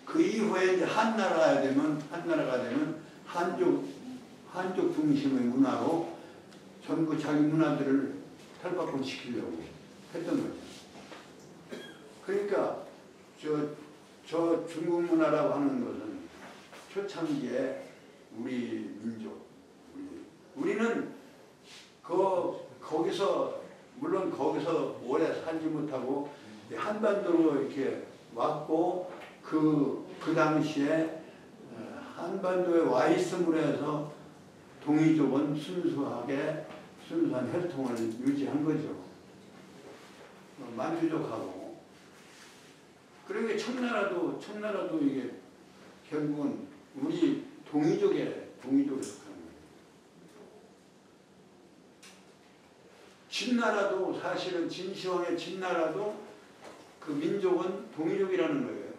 그 이후에 이제 한나라가 되면 한족 중심의 문화로 전부 자기 문화들을 탈바꿈시키려고 했던 거죠. 그러니까 저 중국 문화라고 하는 것은 초창기에 우리 민족, 우리는 거기서 오래 살지 못하고 한반도로 이렇게 왔고 그 그 당시에 한반도에 와 있음으로 해서 동이족은 순수한 혈통을 유지한 거죠. 만주족하고. 그러니까 청나라도 이게 결국은 우리 동이족에 속하는 거예요. 진나라도 사실은 진시황의 진나라도 그 민족은 동이족이라는 거예요.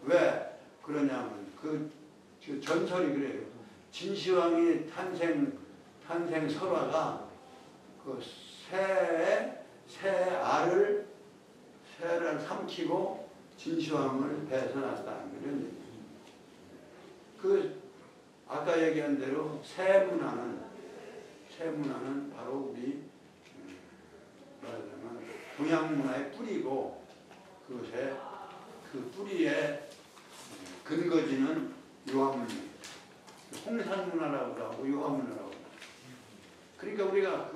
왜 그러냐면 그 전설이 그래요. 진시황이 탄생 설화가 그 새를 삼키고 진시황을 배선했다 이런 얘기. 그 아까 얘기한 대로 새 문화는 바로 우리 말하자면 동양 문화의 뿌리고 그것에 그 뿌리에 근거지는 유화문명, 홍산 문화라고 하고 유화문화라고. 그러니까 우리가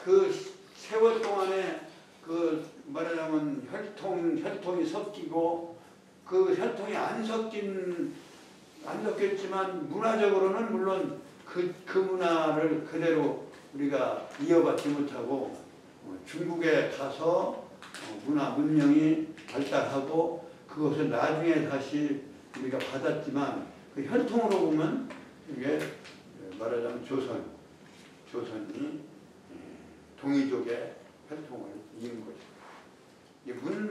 그 세월 동안에 그 말하자면 혈통이 섞이고 그 혈통이 안 섞였지만 문화적으로는 물론 그 문화를 그대로 우리가 이어받지 못하고 중국에 가서 문명이 발달하고 그것을 나중에 다시 우리가 받았지만 그 혈통으로 보면 이게 말하자면 조선이 동이족의 혈통을 이은 거죠.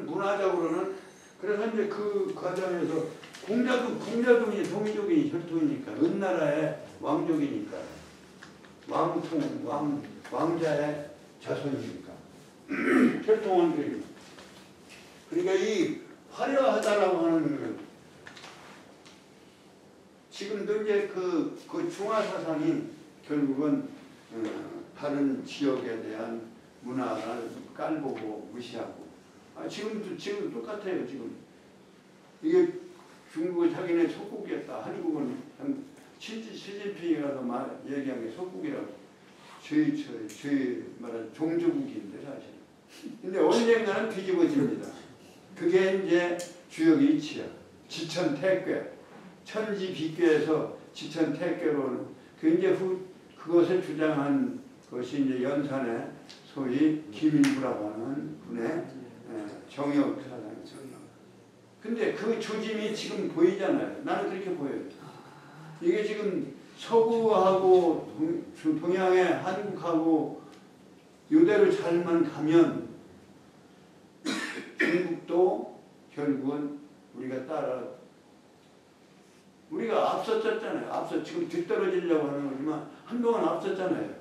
문화적으로는 그래서 이제 그 과정에서 공자동이 동이족이 혈통이니까 은나라의 왕족이니까 왕자의 자손이니까 혈통은 그리고 그러니까 이 화려하다라고 하는 건 지금도 이제 그 중화 사상이 결국은 다른 지역에 대한 문화를 깔보고 무시하고 지금 똑같아요. 지금 이게 중국은 자기네 속국이었다. 한국은 시진핑이 가서 얘기한 게 속국이라고. 저희 말하는 종주국인데 사실. 근데 언젠가는 뒤집어집니다. 그게 이제 주역의 이치야. 지천태괴. 천지비괴에서 지천태괴로는 그 이제 그것을 주장한 것이 이제 연산의 소위 김일부라고 하는 분의 정역 사상이죠. 근데 그 조짐이 지금 보이잖아요. 나는 그렇게 보여요. 이게 지금 서구하고 동양의 한국하고 이대로 잘만 가면 중국도 결국은 우리가 앞섰잖아요. 지금 뒤떨어지려고 하는 거지만 한동안 앞섰잖아요.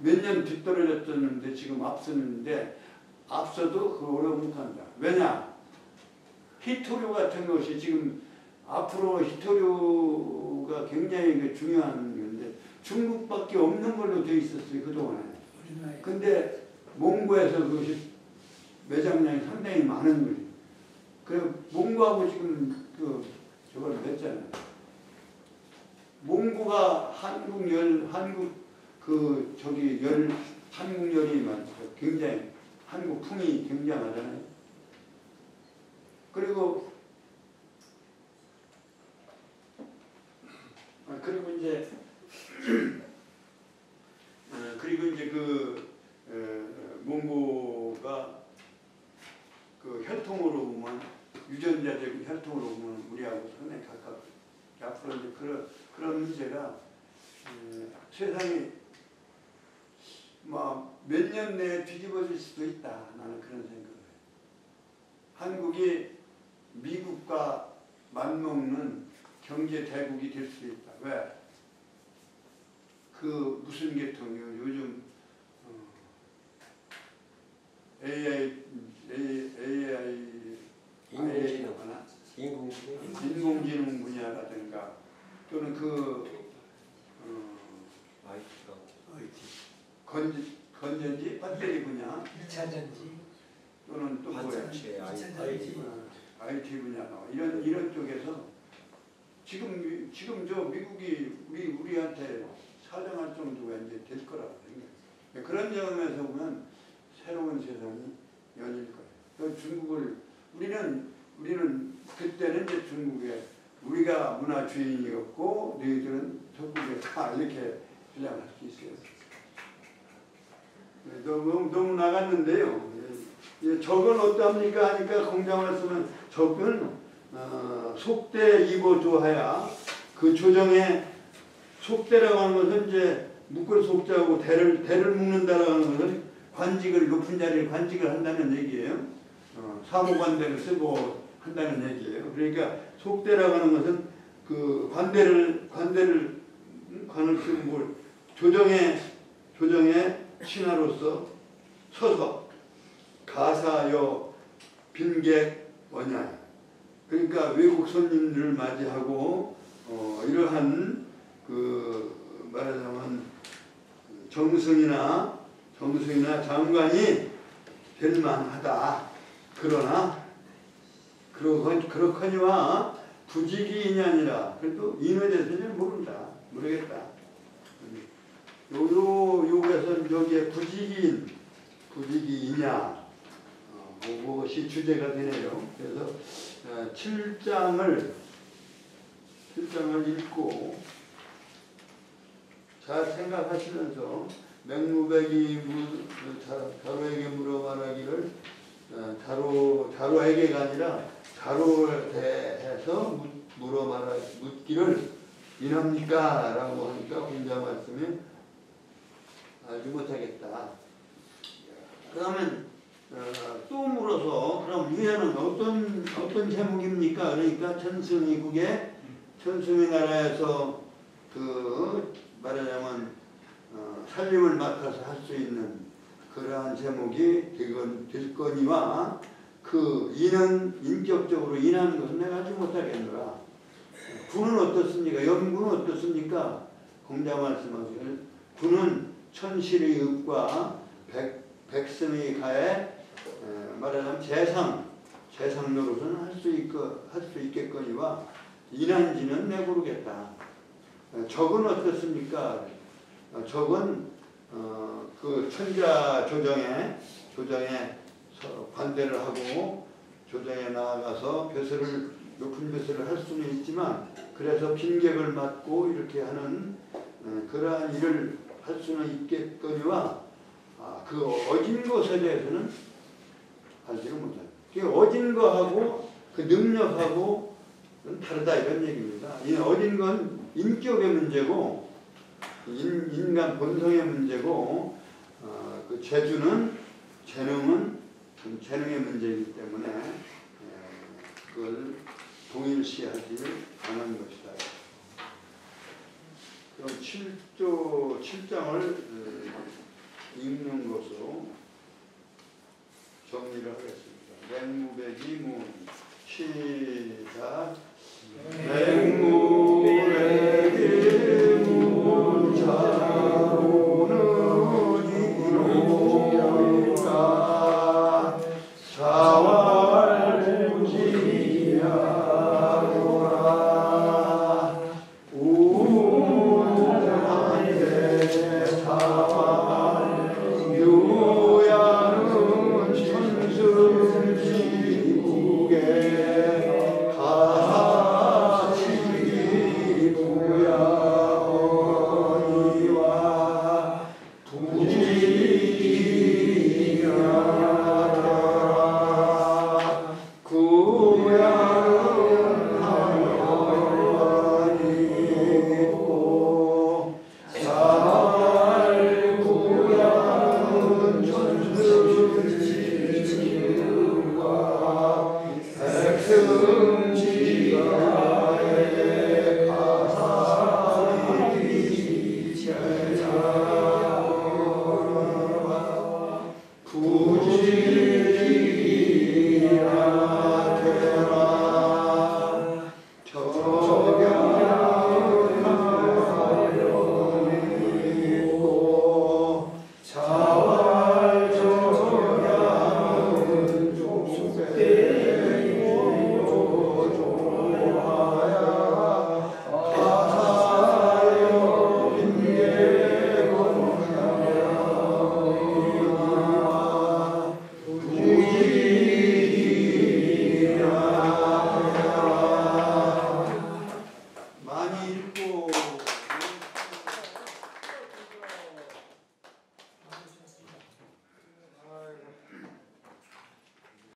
몇 년 뒤떨어졌었는데 지금 앞섰는데 앞서도 그걸 어려워 못한다. 왜냐? 히토류 같은 것이 지금 앞으로 히토류가 굉장히 중요한 건데 중국밖에 없는 걸로 돼 있었어요. 그동안에. 근데 몽고에서 그것이 매장량이 상당히 많은 거예요. 그래 몽고하고 지금 저걸 냈잖아요. 몽고가 한국열이 많죠. 굉장히 한국풍이 굉장하잖아요. 그리고 이제 몽고가 그 혈통으로 보면 유전자적인 혈통으로 보면 우리하고 상당히 가깝고 앞으로 이제 그런 문제가 세상이 몇 년 내에 뒤집어질 수도 있다. 나는 그런 생각을 해요. 한국이 미국과 맞먹는 경제 대국이 될 수도 있다. 왜? 그 무슨 계통이요? 요즘 인공지능 분야라든가 또는 건전지 배터리 분야 2차전지 또는 또 뭐야? IT 분야 이런 쪽에서 지금 저 미국이 우리한테 사정할 정도가 이제 될 거라고 생각해요. 그런 점에서 보면 새로운 세상이 열릴 거예요. 중국을 우리는 우리는 그때는 이제 중국에 우리가 문화 주인이었고 너희들은 적국에 다 이렇게 주장할 수 있어요. 너무 나갔는데요. 적은 어떠합니까 하니까 공자 말씀은 적은 속대 입어주하야 그 조정에 속대라고 하는 것은 이제 묶을 속자고 대를 묶는다라고 하는 것은 관직을 높은 자리에 관직을 한다는 얘기예요. 사무관대를 쓰고 한다는 얘기예요. 그러니까 속대라고 하는 것은 그 관을 쓰고 조정의 신하로서 서서 가사여 빈객 원야. 그러니까 외국 손님들을 맞이하고 이러한 그 말하자면 정승이나 장관이 될 만하다. 그러나 그렇거니와 부직이인이 아니라 그래도 인에 대해서는 모르겠다. 요에서 여기에 부직이이냐 무엇이 주제가 되네요. 그래서 7장을 읽고 잘 생각하시면서 맹무백이 자로에게 물어 말하기를 자로에게가 아니라 자로에 대해서 묻기를 인합니까? 라고 하니까 공자 말씀이 알지 못하겠다. 그 다음에 또 물어서 그럼 위에는 어떤 제목입니까? 그러니까 천승이국의 천승의 나라에서 그 말하자면 살림을 맡아서 할 수 있는 그러한 제목이 될 거니와 그 인은 인격적으로 인하는 것은 내가 하지 못하겠노라. 군은 어떻습니까? 연군은 어떻습니까? 공자 말씀하시길 군은 천실의 읍과 백승의 가에 말하자면 재상 노릇은 할 수 있겠거니와 인한지는 내 모르겠다. 적은 어떻습니까? 적은 그 천자 조정에 관대를 하고 조정에 나아가서 높은 벼슬을 할 수는 있지만 그래서 빈객을 맡고 이렇게 하는 그러한 일을 할 수는 있겠거니와 그 어진 것에 대해서는 알지를 못한다. 그 어진 거하고 그 능력하고 다르다 이런 얘기입니다. 이 어진 건 인격의 문제고 인간 본성의 문제고 그 재능은 재능의 문제이기 때문에 그걸 동일시하지 않은 것이다. 그럼 7장을 읽는 것으로 정리를 하겠습니다. 맹무백이 시작